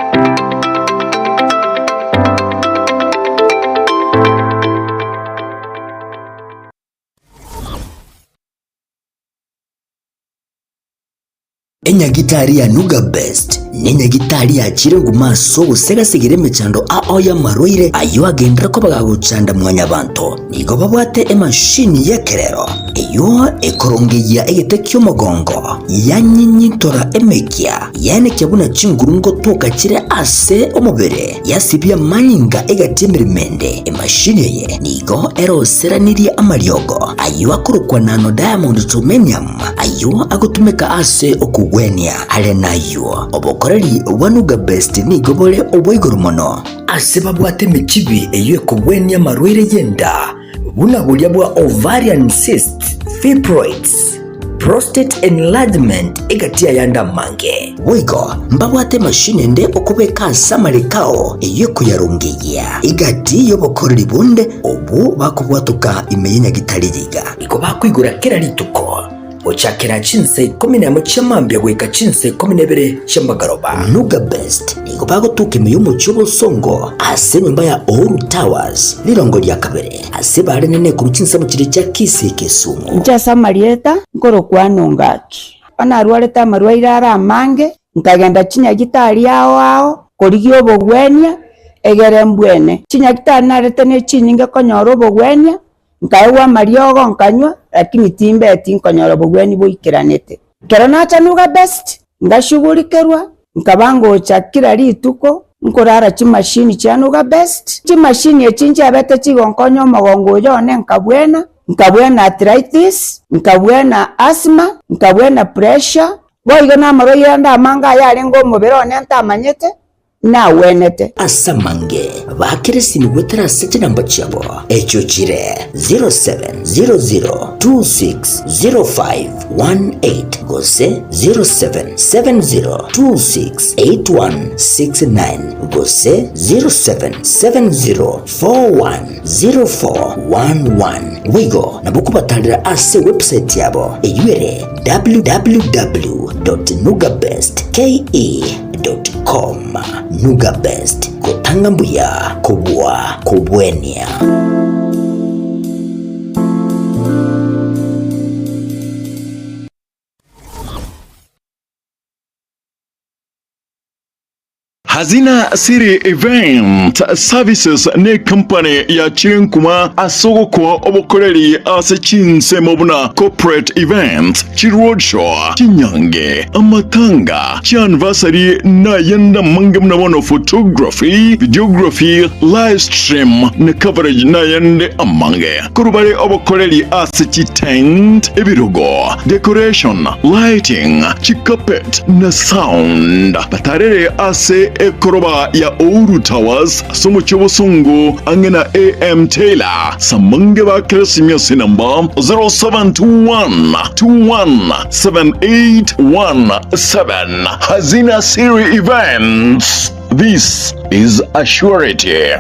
Enyagitari ya Nuga Best n'enyagitari yakire ngumaso gusegasigire emechando ao ya marwaire ayo agendera ko bagagucanda mwanya bantu nigo babwate emashini yekerero eyo ekorongeya egete ky'omugongo yanyinyitora emekia yane kyabuna chingurungo toka kire ase omubere yasibya manyinga egatemiremende emashini ye nigo eroseranirie amaryogo ayo akorokwa nano diamond titanium ayo agotumeka ase okugwenia ale nayo obokoreri wa Nuga Best nigo bole obwiguru mono ase babwate michibi eyo ekugwenia marwaire yenda buna bulya bwa ovarian cyst, fibroids, prostate enlargement egatia yanda mange wigo mbabwate mashine nde okubeka samarikao eyo kuyarungiya igati yobokoreri bunde obu bakubwatuka imenya gitaririga iko bakwigura kera lituko ochakera chinse 11 chamambya gweka chinse 12 chambagaroba Nuga Best nigo bagotuka imiyumo cy'ubusongo ase nyumba ya Oru Towers lirongo lya kabere ase bare nene ku chinse mu kire cya Kisi Kisumu nja samarieta ngoro kwanongaki ana arwareta marwaire aramange nkagenda chinyagitari yao korigyo bogwenia egere mbwene chinyagitari narete ne chinyinge konyoro bogwenia nkaewa mariogo nkanywa lakini timbe etinkonyoro bogweni boikiranete kero nacha Nuga Best ngashugulikerwa nkabango chakira lituko nkorara chimashini cha Nuga Best chimashini echinja abete chigonkonyo mogongo yone nkabwena arthritis nkabwena asthma nkabwena pressure boigo na maroya nda manga yarengo mubirone ntamanyete na wenete asamange bakirisi nigwetera sete namba chabo echo chire 0700260518 gose 0770268169 gose 0770410411 wigo nabukubatalira ase website yabo eyuere www.nugabestke.com Nuga Best kutanga mbuya kubwa kubwenia Hazina City Event Services ne company ya Chirenkuma asogo kwa obokoreri ase chinse mobuna corporate event chiroadshow chinyange amatanga chianniversary na yenda mangamna wono photography videography live stream ne coverage na yende amange kurubare obokoreri ase chitent ebirogo decoration lighting chikapet na sound batarere ase ekoroba ya Oru Towers somo chobosungu angena AM Taylor samange ba kresimya sinamba 0721217817 Hazina City Events This is a surety.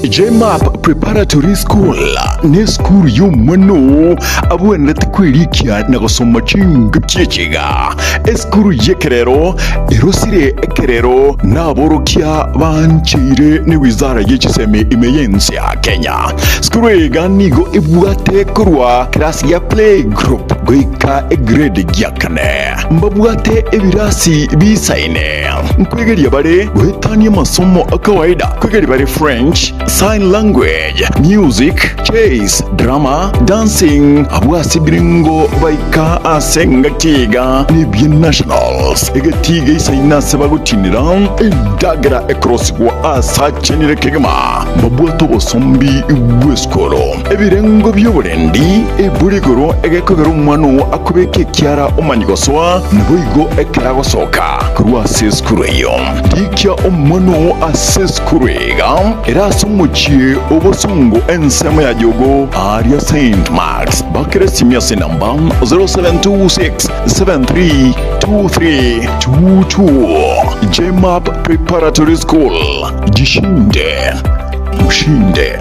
JMAP Preparatory School ni skuru y'umwana abwenda kwirikia na gusoma chinga cyeciga eskuru yekerero erosire ekerero naborokia bancire ni wizara y'ikiseme imeyensi ya Kenya. Skuru iganigo ibwate kurwa class ya play group goika grade ya kane mbabwate ebirasi bisaine nkwegeria bare guhitania masomo akawaida kwegeria bare French, sign language, music, chess, drama, dancing, abwasi gringo baika asenga kiga ni bien nationals egatiga isaina sebagutinira indagara across kwa asachenire kegama babwato bosombi bweskoro ebirengo by'oburendi eburigoro egekogera umwana akubeke kyara umanyigoswa nboigo ekaragosoka kurwa seskuru yo dikya umwana aseskurega eraso muchie obosongo ensema ya jogo aria St. Mark's bakere simyase namba 0726732322 JMAP Preparatory School jishinde ushinde.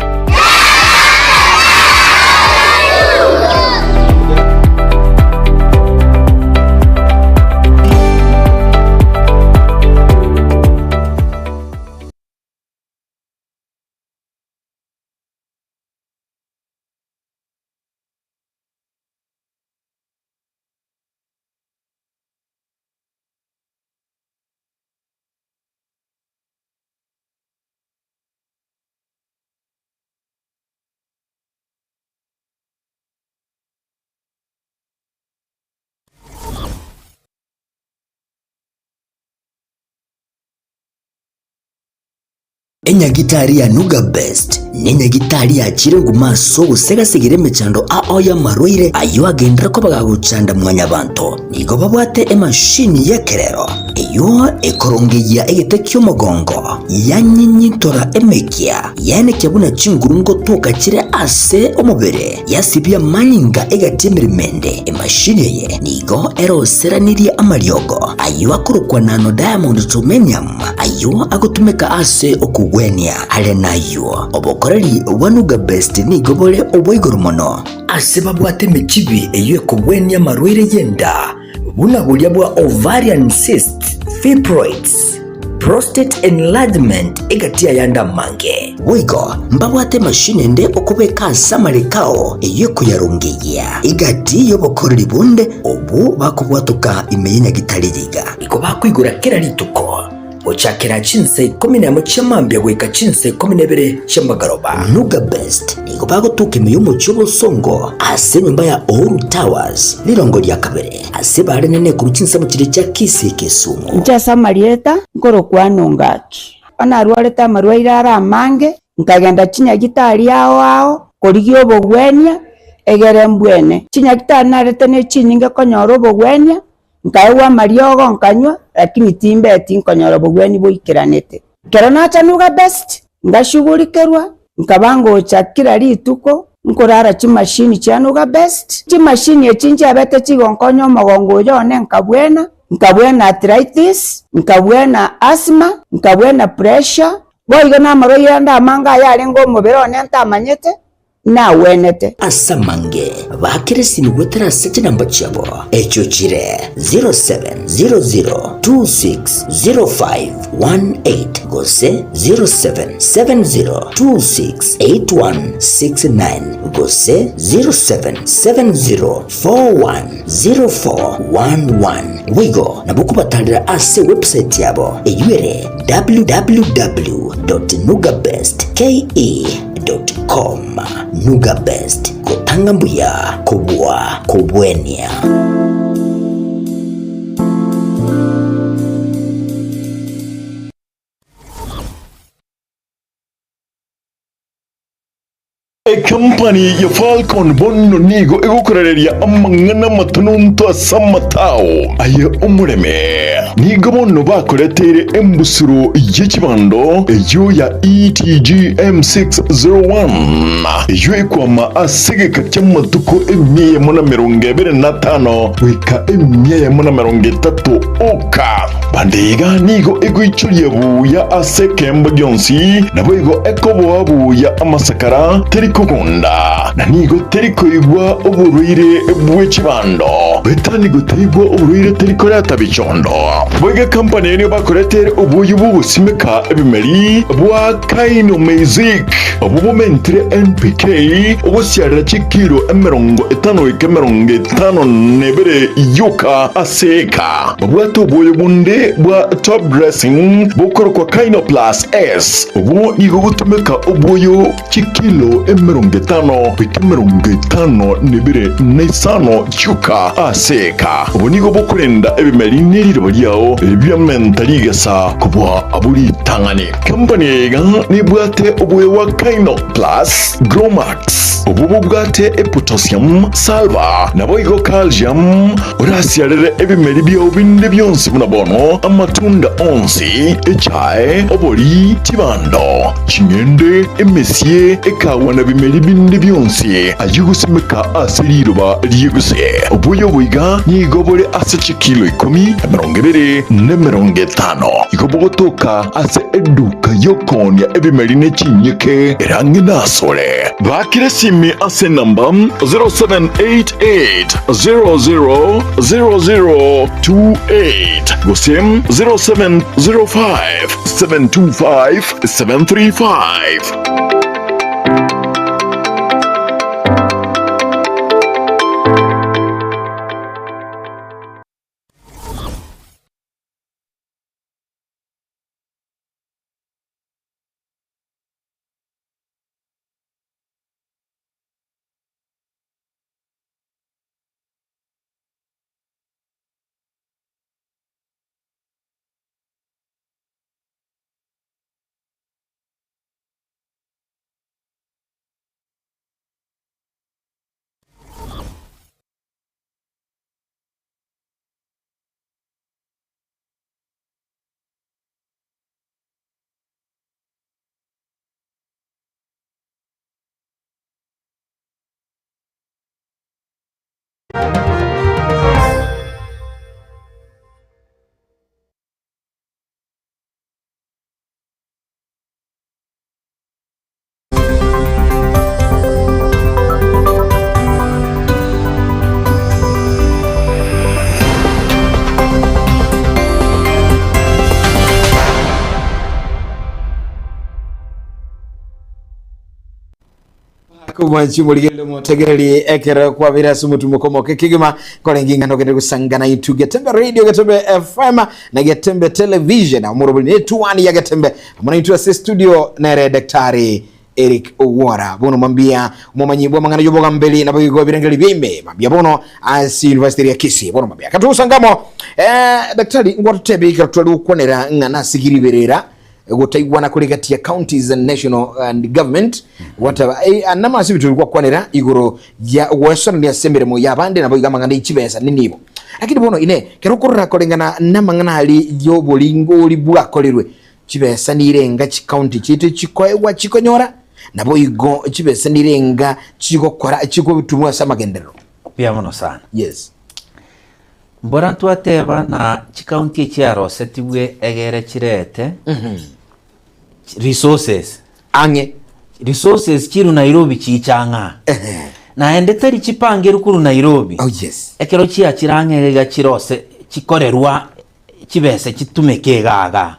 Enyagitari ya Nuga Best n'enyagitari yakire ngumaso gusegasigire emechando ao ya marwaire ayo agendera ko bagagucanda mwanya bantu nigo babwate emashini yekerero iyo ekorongeyia egite ky'omugongo yanyinyitora emekia yane kyabuna chingurungo tukakire ase omubere yasibya maninga egatemiremende emashini ye nigo eroseranirie amaryogo ayo akorokwa nano diamond tumenium ayo agotumeka ase okugwenia ale nayo obokoreri wa Nuga Best nigo bole oboigoro mono ase babwate mechibi eyo ekugwenia marwaire yenda bunagulia bwa ovarian cyst, fibroids, prostate enlargement egatia yanda mange wigo mbabwate mashine nde okubeka samarikao eyeko yarongeyia igati yobokoreri bunde obu bakubwatuka imeyenya gitaririga iko bakwigura kera lituko ochakera chinse 11 chamambya gweka chinse 12 chambagaroba Nuga Best iko bagotuka imeyumo cy'obosongo ase nyumba ya Old Towers lirongo lya kabere ase bare nene ku chinse mu kire cya Kisi Kisumu ncha samarieta ngoro kwanongaki anarwareta marwaire ara mange nkagenda chinya gitari ao korigio bogwenia egere mbwene chinya gitari narete ne chininge konyoro bogwenia nkaiwa mariogo nkanywa lakini timbeti nkonyoro bogweni boikiranete kero nacha Nuga Best ngashughulikerwa nkabango chakira lituko nkorara chimashini cha Nuga Best chimashini echinje abete chigonkonyo mogongo yone nkabwena arthritis nkabwena asthma nkabwena pressure boigo na maroira ndamanga yale ngo mubere one ntamanyete na wenete asamange bakirisi nugwetera sete namba chabo echo chire 0700260518 gose 0770268169 gose 0770410411 wigo nabukubatalira ase website yabo eyuere www.nugabestke.com Nuga Best kutanga mbuya kubwa kubwenia Company ya Falcon Bonno nigo igukorereria amangana matununto asamatao aye umureme nigo bonno bakoretere embusuro y'ikibando eyo ya ETG M601 eyo ikwama asigeka cy'amatuko emye muna 25 wika emye muna 30 oka bandiga nigo igwicuye buya asekemba gyonsi nabo igo ekobo buya amasakara terikogunda na nigo terikoigwa uburuire bw'ekibando beta nigo terigwa uburuire terikorata bicondo bwege company niyo bakoretere ubuyu bubusimeka ebimeri bwa Kaino Music obubumentre NPK obusyarira chikiro 50 nebere yuka aseka bwato buyu bunde bwa top dressing bukorwa Kaino Plus S ubu nigo gutumeka ubuyu chikilo 50 nebere nesano yuka aseka ubu nigo bukurenda ebimeri niriro lyawo ebyamentaliga kubwa aburi tangani company ga ni bwate ubuyu wa Kaino Plus Gromax ubu bwate potassium salva nabo igo calcium urasiarere ebimeri byo binde byonse munabono amatunda onsi echae obori tibando chinyende emesie ekawa na bimeri binde byonse ayugusimeka asiriruba liyuguse ubuyo buiga nigobore ase chikilo 10 igobogotoka ase eduka yokonya ebimeri nechinyeke erangi nasole bakire simi ase namba 0788000028 gosem 0705725735. kubanchi muligendo motegereri ekera kwa virasi mutumukomo kekigima kolenginga no kende kusangana itu Getembe Radio, Getembe FM na Getembe Television amurubuli netu wani ya Getembe amuna itu ase studio nere Daktari Eric Owora bono mambia umomanyibwa mangana yoboga mbeli na bigo birengeli bime mambia bono as University ya Kisii bono mambia katusangamo Daktari ngwatutebe katwalu konera ngana sigiriberera gutaigwana kuri gati ya counties and national and government whatever anama sibitu tulikuwa kwanera igoro ya western ya semeremo yabande nabo igamangana ichibesa ninibo lakini bono ine kerokorra kolengana namangana ali yobolingo libwa kolerwe chibesa nirenga chi county chitu chikoewa chikonyora nabo igo chibesa nirenga chigokora chiko bitumwa samagendero pia mono sana. Yes. Mbora twateba na chikaunti chiaro setibwe egere chirete resources ange resources chiru Nairobi chichanga na endetari chipange rukuru Nairobi. Oh yes. Ekero chia chirange ga chirose chikorerwa chibese chitumeke gaga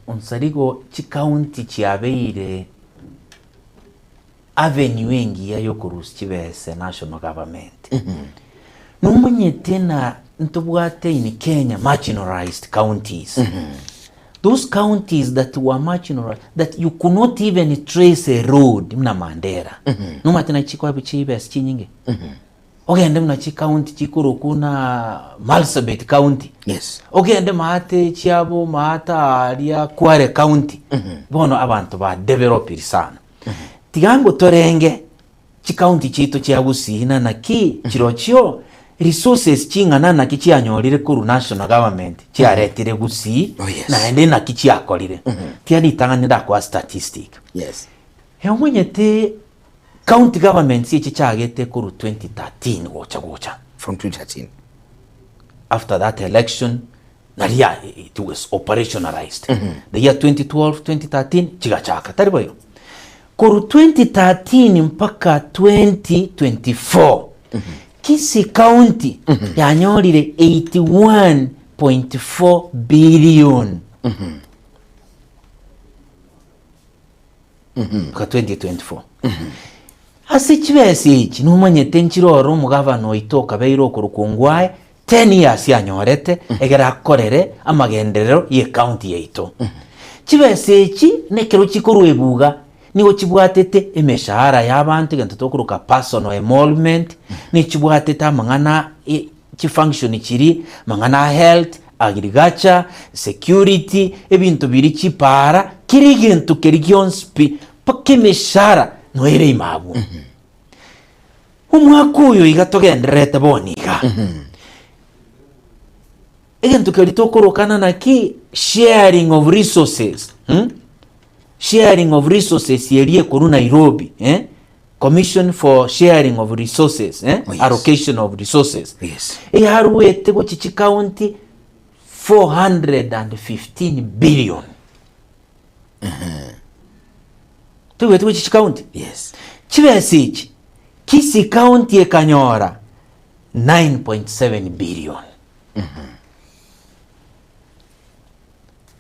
unsarigo chikaunti chiabeire avenue engi ya yokurus chibese national government numunye tena ntubwate in Kenya marginalized counties. Those counties that were marginalized, that you could not even trace a road mna Mandera. Numa tena chikwa bichibes chinyinge. Ogende mna county chikuru kuna Marsabit County. Yes. Ogende mahate chiabo mahata alia Kware County. Bono abantu ba developed sana. tigango torenge chikaunti chito chia Gusii na ki chirochio resources chingana na kichianyorire kuru national government chiaretire Gusii na ende na kichiakorire tiani tanganira kwa statistic Yes. Heomwenyete county government sichi chagete kuru 2013 gocha From 2013. after that election naria it was operationalized the year 2012 2013 chigachaka tariboyo kuru 2013 mpaka 2024 Kisii County yanyorire 81.4 billion ka 2024 hasi chibese ichi numanyete nchiroro mugavana oitoka beiro kurukungwae 10 years yanyorete egera akorere amagenderero ye county yaito chibese ichi nekero chikuru ebuga nigo chibwatete emeshahara y'abantu gento tokuruka personal emolument ni chibwatete amangana chi function chiri mangana health agriculture security ebintu biri chipara kiri gento kerigonspi pake meshahara no ere imabu umwaka uyu igatogenderete boniga egento keri tokurukana na ki sharing of resources sharing of resources yerie kuru Nairobi Commission for Sharing of Resources allocation of resources haruwete go chichi county 415 billion tuwete go chichi county chibese ichi Kisii County ekanyora 9.7 billion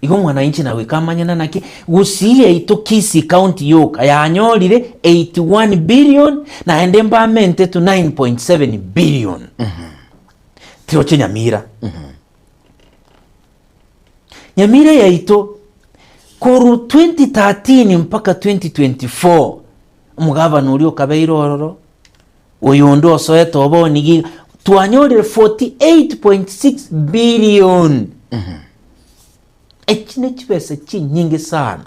Igo mwananchi nawe kamanyana naki Gusii yaito Kisii County yoka yanyorire 81 billion na ende mbamente to 9.7 billion tiroche Nyamira Nyamira yaito kuru 2013 mpaka 2024 umugavana uri okabeirororo uyundo soeto obonigi twanyorire 48.6 billion echine chibese chinyingi sana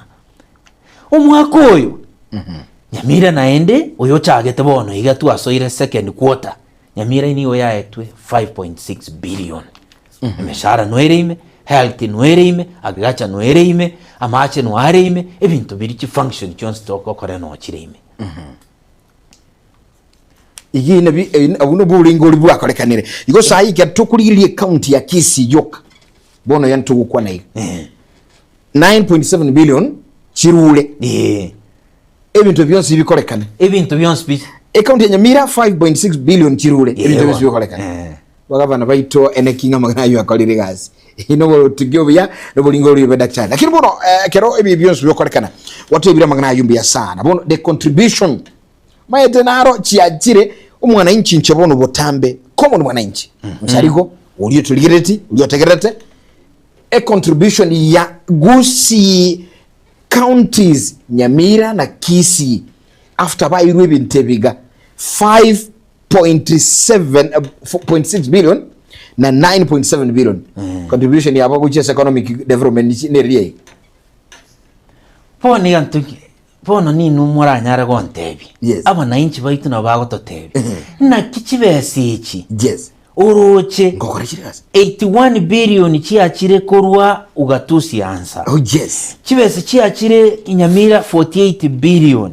umwaka uyu Nyamira naende uyo chagete bono iga twasoire second quarter Nyamira niyo yaetwe 5.6 billion emeshara noereime health noereime agriculture noereime amache noareime ebintu biri chi function chonse toko kore no chireime Igi nabi abuno bulingo libwa kolekanire igo sayi ke tukuririe county ya Kisii yoka bono yantu kwa nayo 9.7 billion chirule ebintu byonse bikolekana ebintu byonse bi county ya Nyamira 5.6 billion chirule ebintu byonse bikolekana bagavana baito enekinga magana yo akolire gazi ino tugobya no bulingo libe daktari lakini bono kero ebi byonse bikolekana watu ebira magana yumbya sana bono the contribution maete naro chiachire umwana inchi nchebono botambe common mwana inchi msariko ulio tuligireti ulio tegerete a contribution ya Gusii counties Nyamira na Kisii after bairwe bintebiga 5.6 billion na 9.7 billion contribution ya Abaguchia economic development ni rie poni yantuki pono ni numura nyara gontebi abana inchi baitu na bago totebi na kichibese ichi uruche 81 billion chiachire korwa ugatusi ansa chibese chiachire Nyamira 48 billion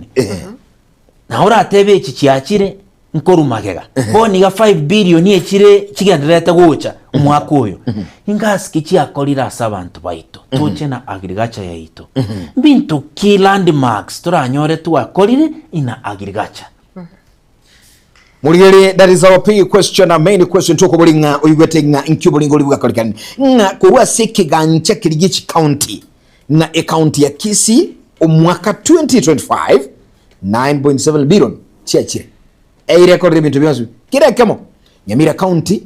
na ora tebe ichi chiachire nkoru magega boni ga 5 billion echire chigenderete gucha umwaka uyu ingasi chiakorira asabantu baito tuche na agriculture yaito bintu ki landmarks turanyore twakorire ina agriculture Muriere, that is our big question, our main question. Toko bolinga uyugete nga inkubolingo libuga kolikani nga kurwa seke gancha Kirigichi County na county ya Kisii umwaka 2025 9.7 billion chiachire eire record bintu byonse kira kemo Nyamira County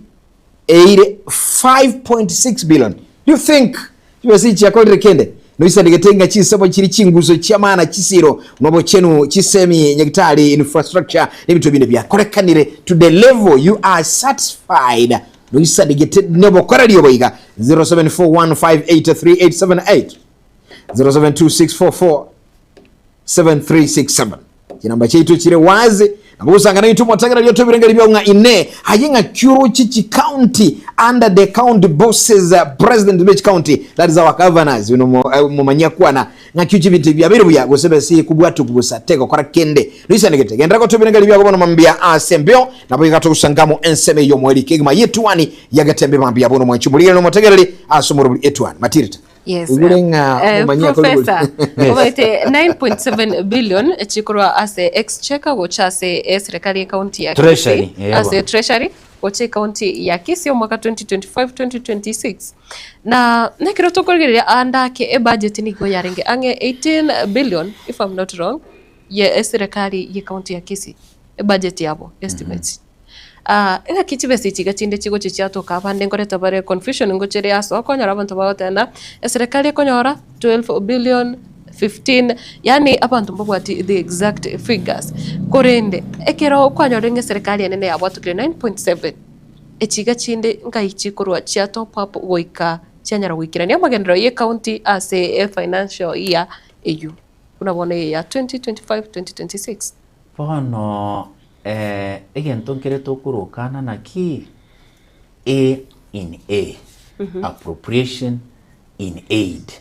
eire 5.6 billion. Do you think you see chiakodre kende no isa digetenga chisabo chiri chinguzo chamana chisiro nobo chenu chisemi nyagitari infrastructure n'ibintu bine bya korekanire to the level you are satisfied no isa digete nebo koraliyo boyiga 0741583878 0726447367 kinamba chaitu chire wazi nabusangana itu motagera lyoto birenga libyo ine hayenga kyuro chichi county under the county bosses president of each county, that is our governors mumanya kwana nga kyuchi bintu byabiru bya gosebe si kubwatu kubusa teko kora kende lisa negete gendra ko tubirenga libyo bono mambia asembyo nabo gato kusangamo enseme yo mweli kigma yetwani yagatembe mambia bono mwanchumulire no motagera asumuru etwani matirita. Yes, Professor, kumete 9.7 billion chikurwa ase exchequer gocha ase serikali ya county ya Treasury, ase treasury gocha county ya Kisii mwaka 2025-2026 na nekiro tokorgeria andake budget ni go yarenge ange 18 billion if I'm not wrong ye serikali ya county ya Kisii budget yabo estimates. Ina kichibesi chigachinde chigo chichiatoka abande ngoreta bare confusion ngochere aso konyora abantu bagotenda serikali konyora 12 billion 15, yani abantu mbobwati the exact figures korende ekero kwanyorenge serikali enene yabwatukire 9.7 echigachinde ngaichikorwa chia top up goika cyanyara wikira niyo magendero ye county as a financial year EU unabona ya 2025-2026 bono egento nkere tokurukana na ki A in A, appropriation in aid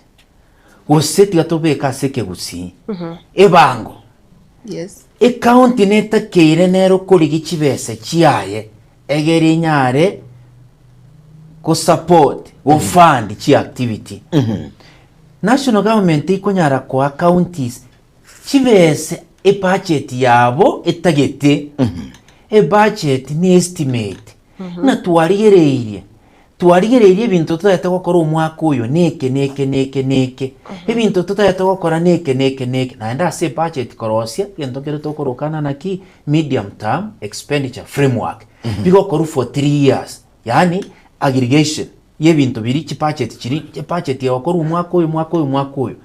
goseti gatobeka seke gusi ebango yes county neta keire nero kuri gicibese ciaye egeri nyare ko support go fund ci activity national government ikonyara kwa counties cibese budget yabo etagete budget ni estimate na tuwarigereirie bintu tutayete gukora umwaka uyu neke ibintu tutayete gukora neke naenda se budget korosia gento kero tokorokana naki medium term expenditure framework bigokora for 3 years, yani aggregation y'ebintu biri ki budget yakora umwaka uyu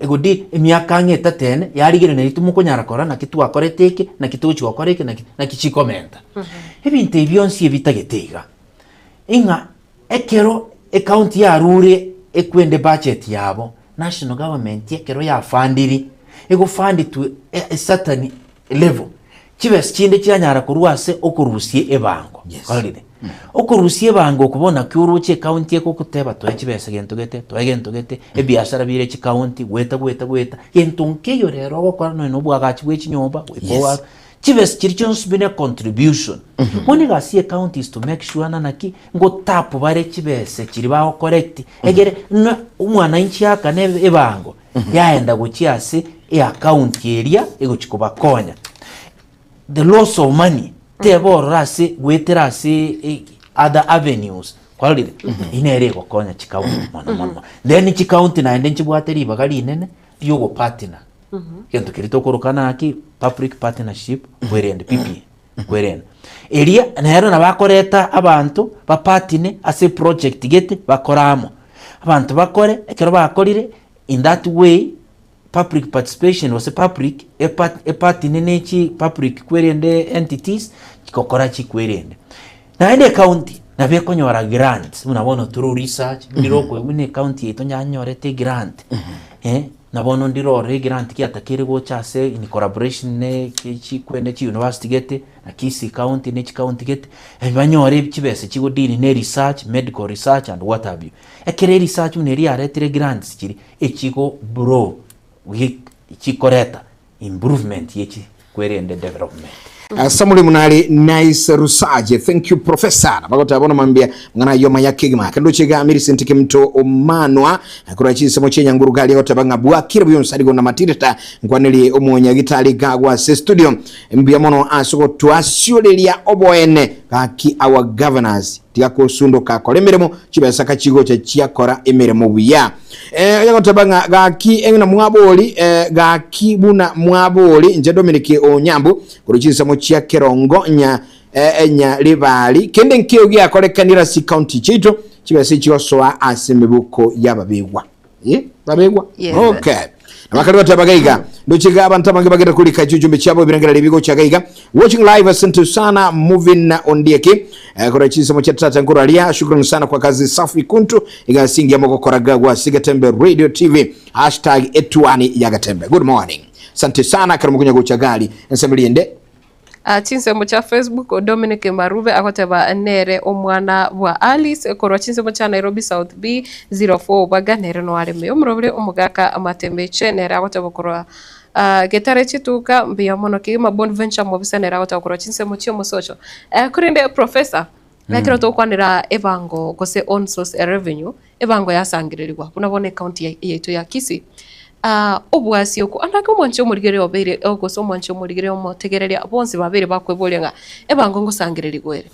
ego di emyaka ngeta tene yarigire ne itumukunyara kora na kitu akoreteke na kitu chiwakoreke na kichikomenta ebintu ebyonsi ebitagetega inga ekero account ya rure ekwende budget yabo national government ekero ya fundiri ego fund to a certain level kibes kinde cyanyara kurwase okurusie ebango kalide okurusie bango kubona kyuruche county eko kuteba to kibese gento gete ebiashara bire ki county gweta gento nkeyo rero gukora no bwagachi bw'ikinyomba wepowa kibes kiricyo bine contribution mone gasie counties to make sure nanaki ngo tapu bare kibese kiri baho correct egere umwana inchi yaka ne ebango yaenda gukiase e account area ego chikuba konya the loss of money tebo rase weterase other avenues kwalire inere gokonya chikaunti mono then chikaunti na ende chibwateri bagali nene yogo partner kento kirito korokana aki public partnership werende PP werende eria nero nabakoreta abantu bapatine ase project gete bakoramo abantu bakore ekero bakorire in that way public participation was a public a part nene chi public kwerende entities kikokora chi kwerende na ende county na bekonyora grants unabona through research ndiroko wine county yeto nyanyorete grant nabono ndirore grant kiatakire gochase in collaboration ne chi kwende chi university gete na Kisii county ne chi county gete banyore kibese chigo dini ne research medical research and what have you ekere research uneri aretire grants kiri echigo bro chikoreta improvement yechi kwerende development Samuli munali nice research. Thank you professor bagota abona mambia ngana yoma yakigma kando chega Millicent Kimto omanwa akora chisemo chenya ngurugali otabanga bwakira byo nsaligo na matirita ngwaneli omonya gitali gagwa se studio mbia mono asoko twasyolelia oboene kaki our governors tiako sundo ka kolemeremo chibesa ka chigo cha chiakora emeremo buya yagotabanga gaki engna mwaboli gaki buna mwaboli nje Dominic Onyambu kuruchisa mo chia kerongo nya libali kende nkio gya kolekanira si county chito chibesa chioswa asemebuko yababegwa babegwa okay Amakaro tabagaiga ndochiga abantu bange bagenda kulika jujumbe cyabo birangara libigo cyagaiga watching live asante sana moving on dieke kora chisemo cha tata ngoro alia shukrani sana kwa kazi safi kuntu igasingi amoko koraga wa Sigatembe Radio TV #etwani yagatembe good morning asante sana karamu kunya guchagali nsemliende chinsemo cha Facebook Dominic Marube agoteba nere omwana wa Alice korwa chinsemo cha Nairobi South B 04 baganere no areme omurobire omugaka amatembeche nere agoteba korwa getare chituka mbia mono kima Bond Venture mobisa nere agoteba korwa chinsemo chio musocho kurinde professor nakiro to kwanira ebango gose on source revenue ebango yasangirirwa unabone county yetu ya Kisii obwasi uko andaka mwancho murigere obere ogoso mwancho murigere omotegereria bonse babere bakwebolanga ebango ngusangiriri gwere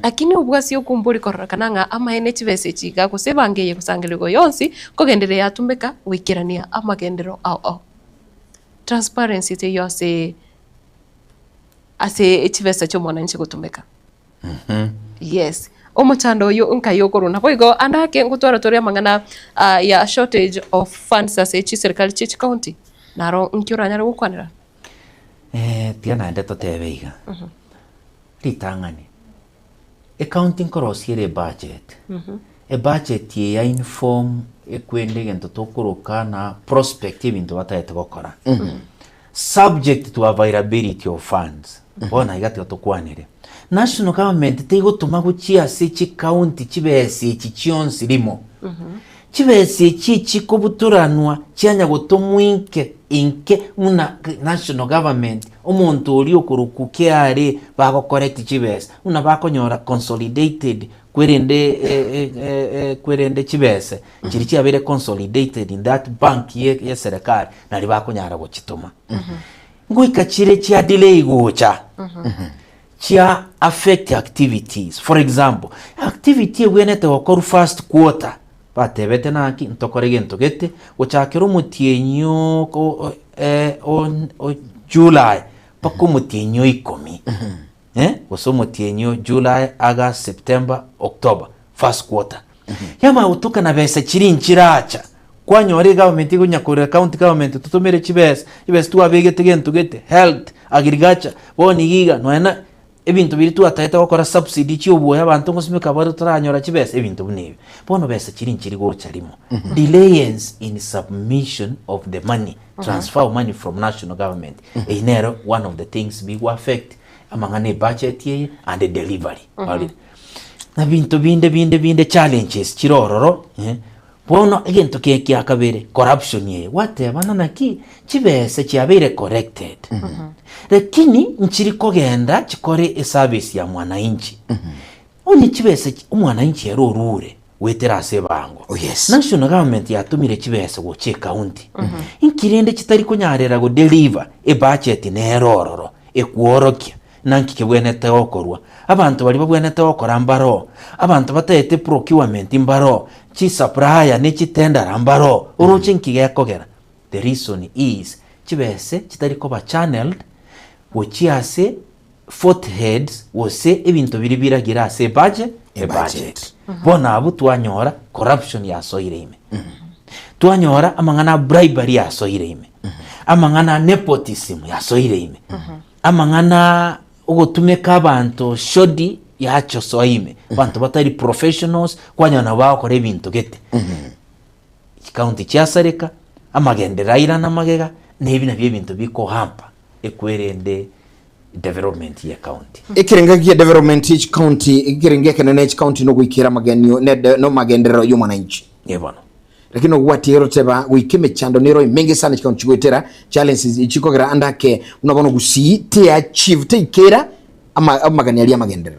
lakini obwasi uko mburi korrakana nga amahene chibese chiga kusebangeye kusangirego yonsi kogendere yatumeka wikirania amagendero ao transparency te yose ase chibese cyo mwananchi gutumeka yes omuchando yo nkayogoro naboigo andake ngutwara toria mangana ya shortage of funds ase serikali chichi county naro nkyura nyara gukwanira tiana ndeto tebeiga ritangani accounting korosiere budget budget ya inform ekwende gento tokuruka na prospective into bataete gukora subject to availability of funds bona igati otokwanire national government tegotuma guchia se chi county chibese chi chionsi limo chibese chi chikobuturanwa cyanya gotomwinke inke una national government omuntu uri okurukuke ari bako correct chibese una bakonyora consolidated kwerende chibese chiri cyabere consolidated in that bank ye serikali nari bakonyara gukituma nguika chire chia delay gocha chia affect activities. For example, activity wenete wakoru first quarter batebete naki ntokorege ntogete gochakero mutienyo ko July pako mutienyo 10 goso mutienyo July, August, September, October first quarter yama utuka na bese chiri nchiracha kwanyore government gunyakore county government tutumire chibese ibese tuabegete gentugete health agriculture boni giga noena ebintu biri tu atahita gukora subsidy cy'ubuye abantu ngosimeka bari turanyora kibese ebintu bunibi bono bese kiri go cyarimo delays in submission of the money transfer of money from national government inero one of the things big affect amangane budget ye and the delivery na bintu binde challenges kirororo bono egento keki akabere corruption ye whatever naki kibese cyabere corrected lakini nchiri kogenda chikore service ya mwananchi oni kibese umwananchi yarorure wetera sebango national government yatumire kibese go che county inkirende kitari kunyarera go deliver budget nerororo ekuorokia nanki kibwenete okorwa abantu bali babwenete okora mbaro abantu batete procurement mbaro chi supplier ne chitenda mbaro uruchinki gekogera the reason is kibese kitari ko ba channeled wochiase fourth heads wose ebintu biri biragira se budget bona abu twanyora corruption ya soireme twanyora amangana bribery ya soireme amangana nepotism ya soireme amangana ugotumeka abantu shodi yacho soime bantu batari professionals kwanyana bawo kore ebintu gete county cyasareka amagendera irana magega nebina byebintu biko hampa ekwerende development ya county ikirenga ya development each county ikirenga kana each county no gwikira magenio no magendero yo mwananchi yebona lakini ogwatiro teba gwikime chando nero imenge sana county gwetera challenges ichikogera andake unabona gusite achieve tekera ama magania ya magendero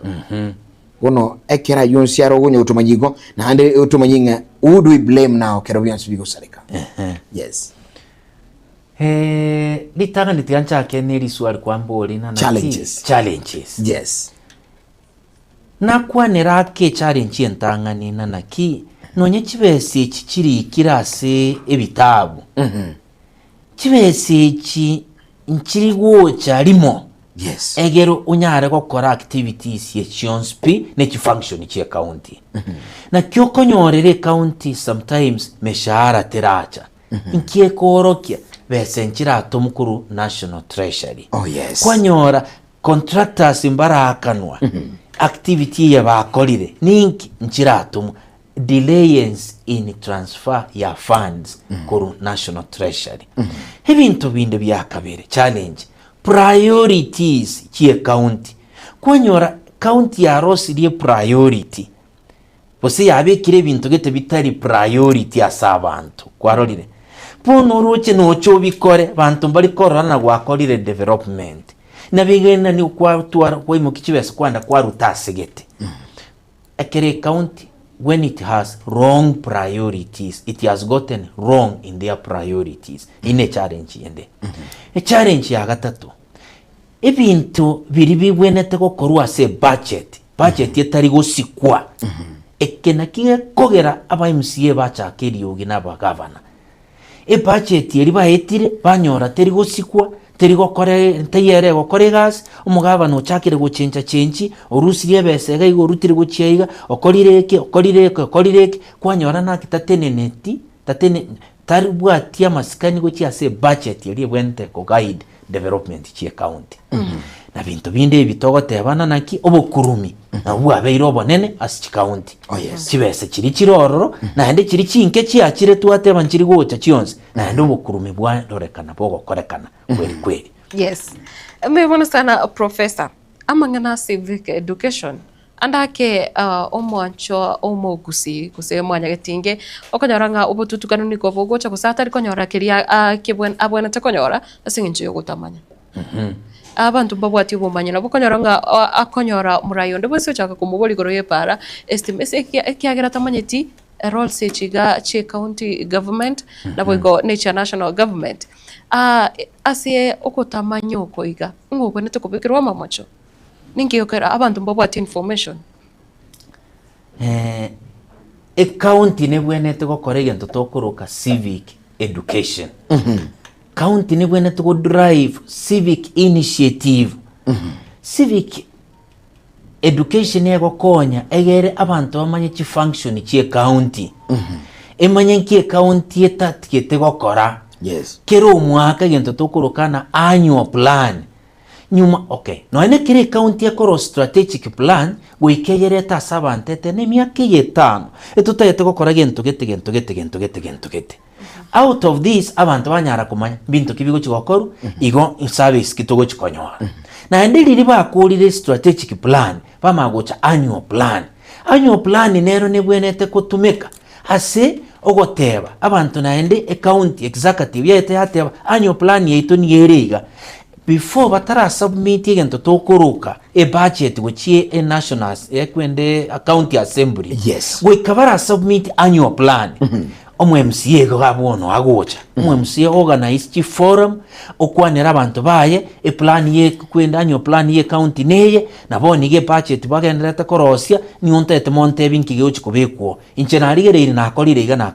wono ekera yonsi aro gonye utumanyigo na hande utumanyinga would we blame now kero byansi bigo sareka yes litanga nitiancha keneri swali kwamboli na challenges yes nakwanera ke challenge entangani na naki nonye kibese kikiri kirase ebitabu kibese ki nkiri go cyarimo yes egero unyare gukora activities ye chionspi ne ki function ki county na kyo konyorere county sometimes meshahara teracha inkie korokia bese nkirato mukuru national treasury kwanyora contractors imbarakanwa activity ya bakolire ninki nkirato delays in transfer ya funds kuru national treasury ebintu binde bya kabere challenge priorities kie county kwanyora county ya rosirie priority bose yabekire ibintu gete bitari priority asabantu kwarorire pono ruche nocho bikore bantu bari korana gwakorire development nabigenda ni kwa twara kwa mukicibese kwanda kwa rutasegete akere county when it has wrong priorities, it has gotten wrong in their priorities. In a challenge yende. A challenge ya gatatu. Ebintu biribi wenete ko korwa se budget. Budget yetari go sikwa. Ekena kiye kogera aba MCA bacha keri yogi na ba governor. E budget yeri ba etire banyora teri go sikwa. Teri go kore tayere go kore gas umugaba no chakire go change orusirie besega igo rutire go chiaiga okorireke kwanyora na kitateneneti tatene tarubwatia maskani go chiase budget yeri bwente ko guide development chi county na bintu binde bitogotebana naki obukurumi na bwabeire obonene as county kibese kiri kirororo na hende kiri kinke kiakire twateba nkiri gocha kionse na hende obukurumi bwa dorekana bogokorekana kweli. Yes. Mbona sana professor amangana civic education andake omwancho omogusi kusemwanya getinge okonyoranga obotutukano niko bogocha kusatari konyora kiria kibwen abwana takonyora asinginje yogutamanya abantu babwati bomanya nabo konyoranga akonyora murayonde bose chaka kumuboli goroye para estimate kiagira tamanyeti role sechiga che county government nabo go nature national government asie okotamanyo koiga ngoko nete kubikirwa mamacho ningi okera abantu babwati information e county ne bwenete gokora egento tokuruka civic education county ne bwenete go drive civic initiative civic education ego konya egere abantu bamanye chi function chi county emanye nki county etatkiete gokora kero umwaka egento tokurukana annual plan nyuma no ene kire county ekoro strategic plan gwikegereta sabantete ne myaka 5 etutayete gokora gento gete out of this abantu banyara kumanya bintu kibigo kigokoru igo service kitogo kikonyora na endiri bakurire strategic plan bamagocha annual plan nero ne bwenete kutumika ase ogoteba abantu naende account executive yete yateba annual plan yeito niyeriga before batara submit egento tokuruka e budget gochie e national ekwende county assembly gwikabara submit annual plan omwe MCA go gabono agocha omwe MCA organize chi forum okwanera abantu baye e plan ye kwenda annual plan ye county neye naboni ge budget bagenderete korosia ni ontete monte binki ge uchikobekwo inchenarigere iri nakolire iga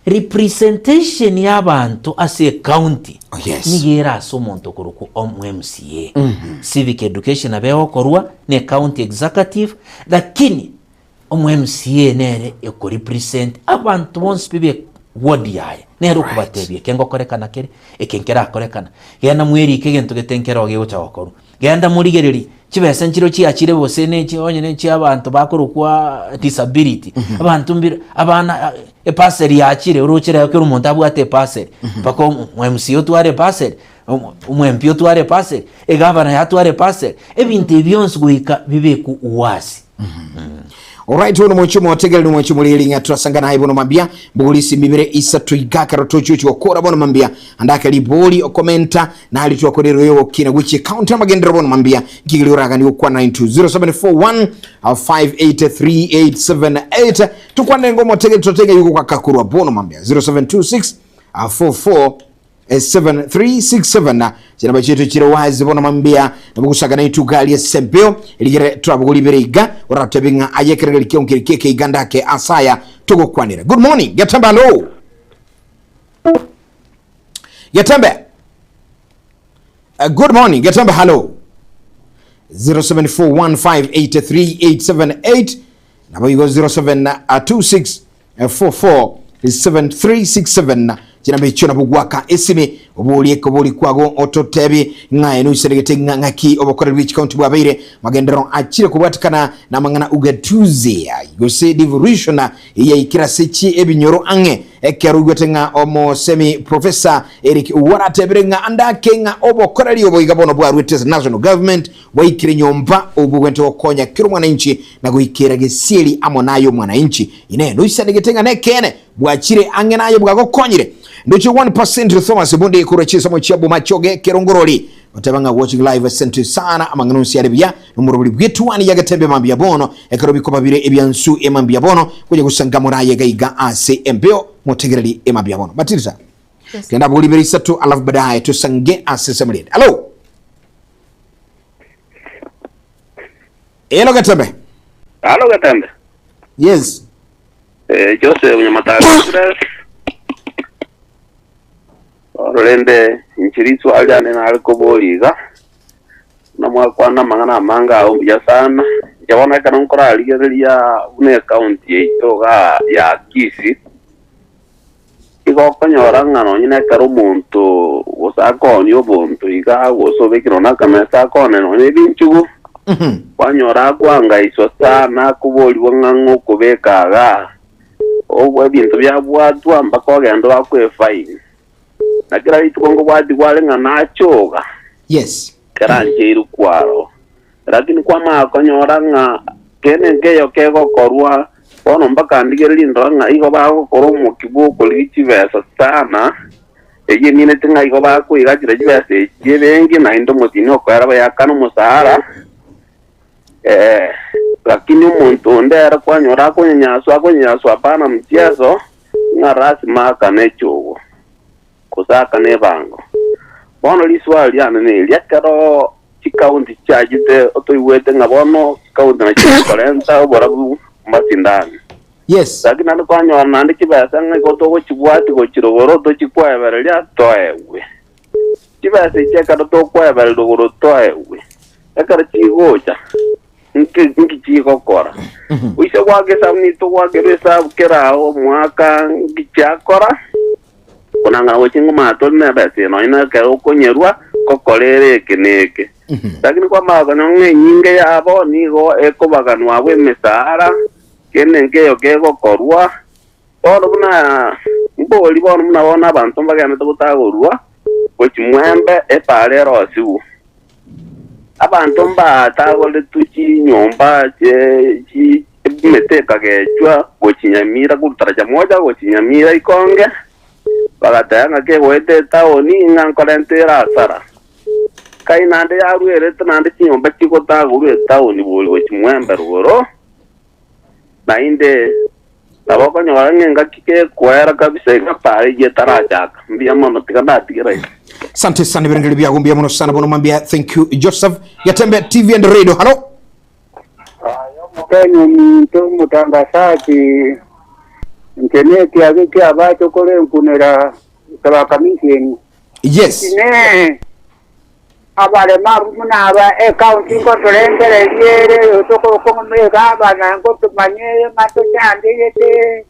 representation y'abantu ase county nigera so monto kuruku omwe MCA civic education abeo korwa ne county executive lakini omwe MCA nere eko represent abantu bonse bibe ward yaye nero kubatebye kengo korekana kere ekenkera korekana genda mweri kegento getenkera ogeocha okoru genda murigereri kibese nkiro kiakire bose neki onyene ki abantu bakorukwa disability abantu mbira abana e paseri yakire urukire yakire umuntu abwate paseri bako MCA tware paseri umwempio tware paseri e governor yatware paseri ebintu byonse guhika bibeku uwasi Alright, wono mwechumu wategeli mwechumu lilinga turasangana haibono mambia Bugulisi mibire isa tuigaka rotochuchu wakora bono mambia Andaka liboli okomenta na hali tuwa kodero yo kina wichi counter magendero bono mambia Gigili uraga ni ukwa 920741 5838878 Tukwande ngomo wategeli tutega yuko kwa kakurwa bono mambia 0726 44 7367 na jinaba chetu chiro wazi bono mambia nabugusaga na itugali ya sebeo iligere turabuguli berega uratabinga ayekere likionke keke iganda ke asaya tugo kwanira. Good morning Gatembe, hello Gatembe. Good morning Gatembe, hello 0741583878 nabo yugo 0726447367 Jina bicho na bugwaka esimi obuli ekobuli kwago ototebi ngaye nuserigete ngaki obokore Rich County bwabeire magendero achire kubwatikana na mangana ugatuze yose devolution ya ikirasechi ebinyoro ange ekerugwete nga omo semi professor Eric Waratebrenga andake nga obokore liobo igabono bwa Rwete national government waikire nyomba obugwente okonya kiro mwananchi na guikira gesili amonayo mwananchi ine nuserigete nga nekene bwachire ange nayo bwagokonyire Ndocho 1% Thomas Bundi kurechisa mochiabu machoge kerongoroli Otabanga watching live asante sana amanganusi aribia Numurubuli bwetu wani yagatembe mambia bono Ekarobi kubabire ebiansu emambia bono Kwenye kusangamura yagaiga ase embeo Motegerali emambia bono Matilisa yes. Kenda buli berisa tu alafu badaye tusange ase semelid Hello Hello Gatembe Hello Gatembe Yes Jose unyamatari Orende nchiritu aljane na alkoboliga na mwakwana mangana manga au ya sana jabona kana nkora aligeria une account yeitoga ya kisi iko kanyora ngano nyine karo muntu usako nyo bontu iga wosobekiro na kamesa kone no ne binchugu kwanyora kwanga iso sana kuboli wangango kubekaga obwe bintu byabwatu ambako gendo akwe fine nakira itukongo wadi wale nganachoga yes karanje irukwaro lakini kwa makonyora nga kene ngeyo kego korwa ono mpaka ndigeri ndonga iko bago koromo kibuko lichi vesa sana eje nine tinga iko bago igachira jivesa jebengi na indo motino kwara bayakano musahara lakini umuntu ndera kwanyora konyanyaswa pana mchezo ngarasi maka nechogo kusaka nebango bono liswali yana ne lyakaro chikaunti chajite otoiwete ngabono chikaunti na chikolenta oborabu masindani yes lakini ando kwanyora nandi kibasa ngiko to chibwati ko chirogoro to chikwebere lya toewe kibasa cheka to kwebere logoro toewe ekara chigocha nki chiko kora uise wage samni to wage resa kerao mwaka ngichakora kunanga wachingu mato na basi no ina ka okonyerwa kokolere keneke lakini kwa maga nonge nyinge yabo nigo ekobaganwa we mesara kenenge yokego korwa ono buna mboli bono muna bona abantu mbagana tubutagorwa kwechimwembe epalero sibu abantu mbatagole tuchi nyomba je meteka gechwa gochinyamira kutaraja moja gochinyamira ikonge bagatanga ke wete taoni ngankolentera sara kainande yaruere tanande chinyomba chikotagurwe taoni bolo chimwembe rugoro na inde tabako nyora ngenga kike kwera kabisa ikapare je tarajaka mbia mono tikabati gira Asante sana birengeli bya gumbia mono sana bono mambia thank you Joseph Gatembe TV and radio hello Kenyo mtu mutangazaji internet yake abacho kole nkunera kaba kamisheni yes ne abale mabuna aba account ko torengere yere otoko ko mega bana ko tumanye mato chande yete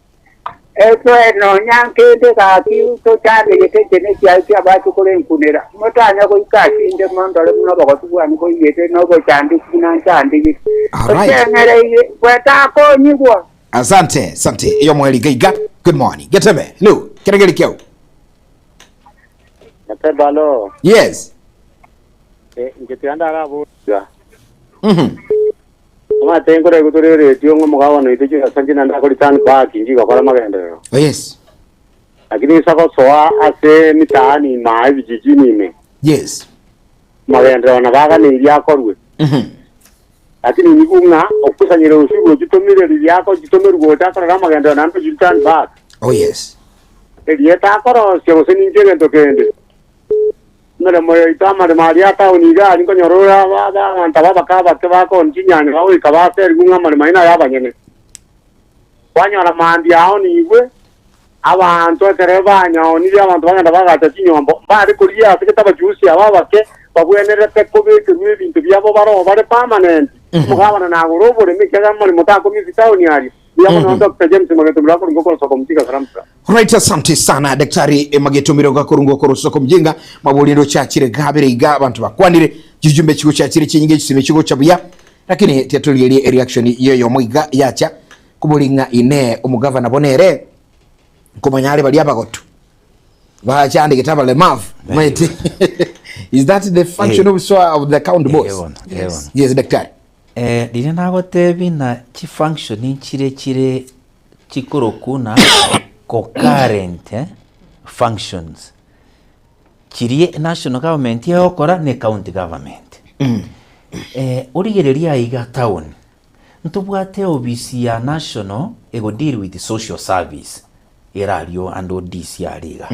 eto eno nyanke de ka ki to chande yete jene yake abacho kole nkunera motanya ko ikasi inde mondole muno bako tuani ko yete no ko chande kina chande alright kweta ko nyigwa asante iyo mweli gaiga good morning Gatembe hello keregeli kyao Balo. Yes. Ngetianda arabuga. Ama tengo re gutorere tiongo mugawa no iteje sanjina ndakoli tan ba kinji gakora magendero. Oh yes. Lakini sako soa ase mitaani ma vijijini me. Yes. Magendero na gaga ni yakorwe. Lakini nikunga okusanyire usigo jitomire lyako jitomire gota kora magendero nanto jitan ba. Oh yes. Elieta koro sio seninjere ndokende. Nere moyo itama de Maria ta uniga niko nyorora baba antaba bakaba kebako njinyani bawo ikabase rigunga mali maina yabanyene. Kwanyora mandi aho niwe abantu tereba nyoni abantu banga ndabaga tinyombo bari kuriya siketaba juice ababake babwenere tekobe kubintu byabo baro bare permanent mugabana na gorobore mikega mali mutako mizitao ni ari Yapo Dr. James Mageto Mlako ngoko soko mtika karamsa. Right, asante sana Daktari Mageto Miroga kurungo korosoko mjinga mabuliro chachire gabire iga abantu bakwanire jijumbe chiko chachire chinyinge chisime chiko chabuya lakini tetuliyeli reaction yoyo mwiga yacha kubulinga ine umugavana bonere kumanyale bali abagoto bachande kitaba le mav mate. Is that the function of the account boss? Yes, Daktari. Dine nagotebi na chi function chire chikoro kuna concurrent functions chiriye national government yokora ne county government. Origereria iga town ntubwate obisi ya national ego deal with the social service erario and odisi ariga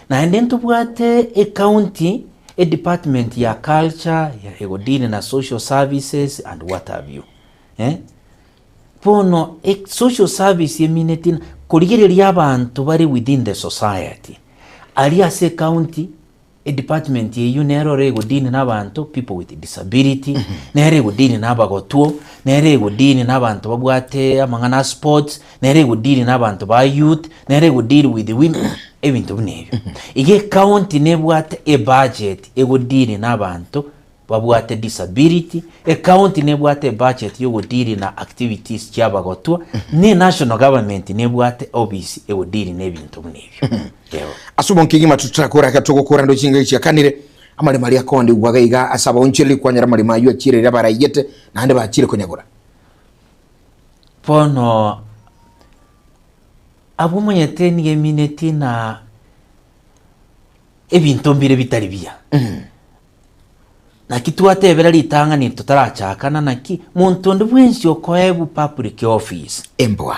na ende ntubwate e county a department ya culture ya ego deal na social services and what have you pono social service yeminatina kurigereria abantu bari within the society ali ase county a department ye unero rego dini n'abantu people with disability nerego dini n'abagotuo nerego dini n'abantu babwate amangana sports nerego dini n'abantu ba youth nerego deal with the women ebintu bneyo ige county nebwate a budget ego dini n'abantu babwate disability a county nebwate budget yo dini na activities cy'abagotuo ne national government nebwate obisi ego dini n'ebintu bneyo asubo nkigima tutakora katogokora ndo chinga cyakanire amale mali akonde ubagaiga asaba oncheli kwanyara mali mayu akire rabara yete nande bakire konyagora pono abumanyete ni emineti na ebintu mbire bitari bia na kitu atebera litanga ni tutarachakana naki muntu ndi bwensi okoebu public office embwa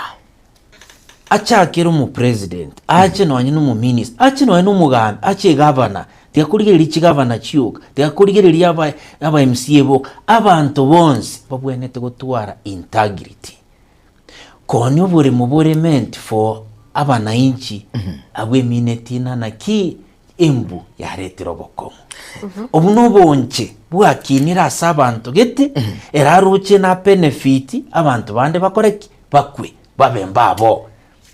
achakira mu president ache no anyinu mu minister ache no enu mugambi ache governor tiakurigereri chi governor chiuka tiakurigereri aba MCA bo abantu bonse babwenete gutwara integrity konyo buri mu burement for abana inchi abwe minetina na ki embu ya retiro bokomo obuno bonche bwakinira sabantu gete eraruche na benefit abantu bande bakoreki bakwe babembabo.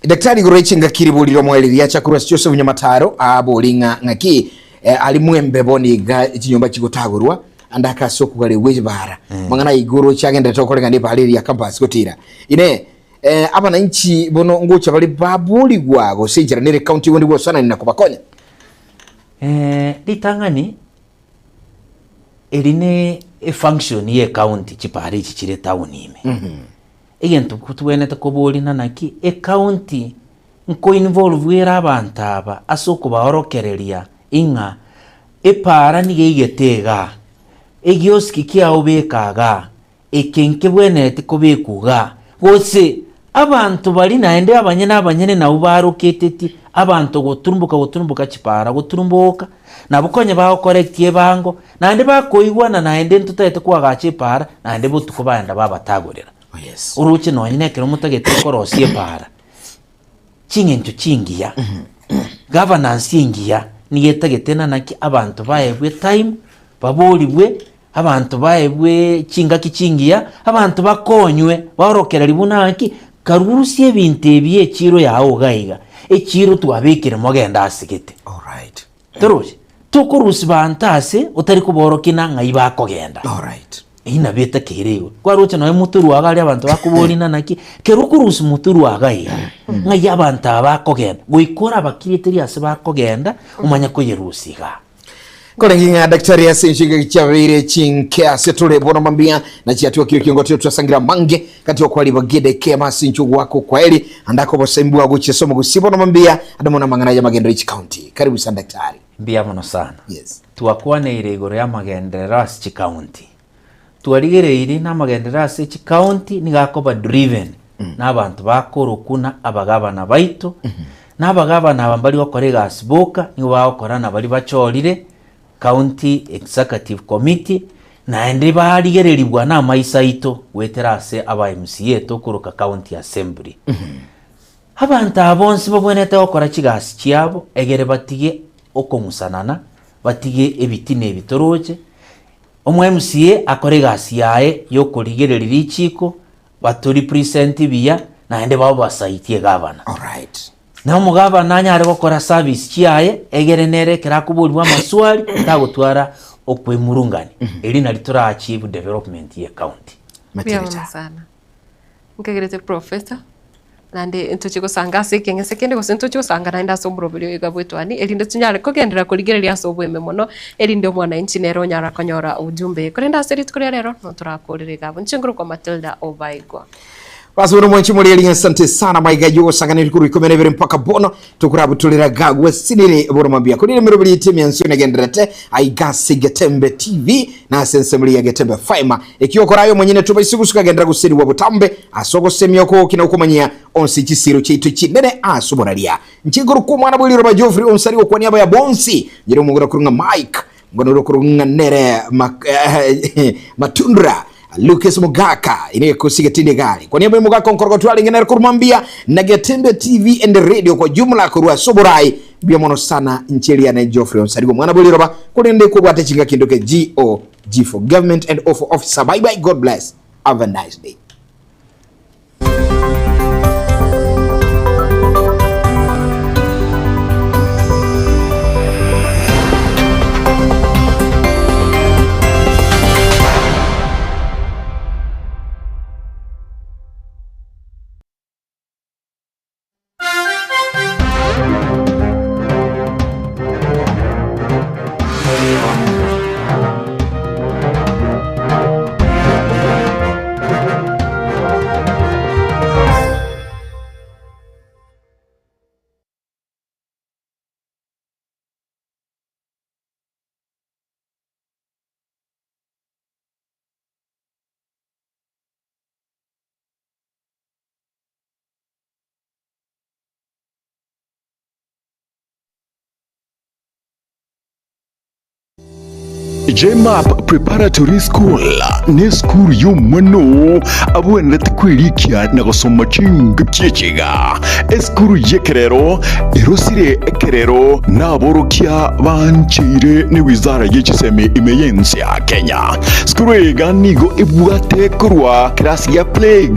Daktari Gorechinga kiribuliro mweli ya chakura Joseph Nyamataro abolinga ngaki alimwembe boni ga ikinyomba kigotagurwa andaka soko gale wejbara mangana igoro cyagenda tokolenga ndi paliri ya campus gotira ine abana inchi bono ngocha bali babuli gwago sejera nere county wondi gosana ni nakubakonya litangani eline a function ye county chipari chire town ime egento kutwene takoboli nanaki e county nko involve era abantaba asoko baorokereria inga epara nigegetega egioski kia obekaga ekenke bwenete kobekuga bose abantu bali naende abanyene na ubaroketeti abantu goturumbuka chipara goturumbuka nabukonye baho correct yebango naende bakoigwana naende ntutete kwagache para naende butuko banda babatagorera. Yes. Uruche no nyine kero mutagete korosie para chingencho chingiya governance ingiya niyetagete nanaki abantu baebwe time babolibwe abantu baebwe chinga kichingiya abantu bakonywe barokera libunaki karurusie ebintu ebye chiro yawo gaiga echiro twabekire mogenda asigete. All right. Toruje tukurusi bantase utari kuborokina ngai bakogenda. All right. Ina beta kerewe kwa rocha no muturu agali abantu bakubolina naki kerukurusi muturu agai ngai abantu abakogenda goikora bakiriteria ase bakogenda umanya ko yerusiga kolenginga daktari asenjinga chavire chinke asetole bona mambia na chiatu kio kiongoto twasangira mange kati okwali bagede kema sinchu wako kwaeli andako bosembu aguche somo gusibo na mambia adamona mangana ya magendo Rich County. Karibu sana daktari. Mbia mono sana. Yes. Tuwakuwa na iregoro ya magendera Rich County. Tuwarigereire na magendera Rich County nigakoba driven n'abantu bakorokuna abagabana baito n'abagabana abambali bakorega asiboka nibo bakorana bali bachorire County Executive Committee naende barigereribwa na maisaito weterase aba MCA tokuruka County Assembly. Abantu abonsi babonete okora kigasi cyabo egere batige okomusanana batige ebitine bitoroje omu MCA akore gasi yae yo kurigererira ichiko baturi present biya naende babo basaitie gavana. Alright. Na mugavana anyare gukora service chiaye egere nerekera kuburirwa amaswali tagutwara okwemurungani eri nari tura achieve development ye county. Matirita sana nkagerete professor nande intochiko sanga sekenge sekende ko sentochiko sanga naenda sombro biro igabwetwani eri ndotunyare kogendera kurigereria sobweme mono eri ndio mwana inchi nero nyara konyora ujumbe kurenda seri tukuri rero no turakorere gabo nchinguru kwa Matilda Obaigwa. Basi uno mwanchi mweli asante sana maigaji osangana likuru ikomene vire mpaka bono tukurabu tulira gagwe sinire bora mambia kunire mirubili itimi yansio na genderete aigasi Getembe TV na sensemuli ya Getembe Faima ikiwa korayo mwenyine tuba isugu suka gendera kusiri wabutambe asogo semiyoko kina ukumanyia onsi chisiro chaitu chinene asuboralia nchiguru kumwana bwili roba Joffrey onsari kwa niaba ya Bonsi jiri mungura kurunga Mike mungura kurunga Nere Matundra Lucas Mugaka ine kusiga tinde gali kwa niaba ya Mugaka nkorokotwali ngenera kurumambia na Getembe TV and radio kwa jumla kurua soborai bia mono sana ncheli ya na Joffrey onsarigo mwana buli roba kulinde kubwate chinga kindoke G for government and O for officer. Bye bye, God bless, have a nice day. JMAP Preparatory School ni skuru y'umwana abwenda kwirikia na gusoma chinga cyeciga eskuru yekerero erosire ekerero naborokia bancire ni wizara y'ikiseme imeyensi ya Kenya skuru ega nigo ibwate kurwa klasi ya play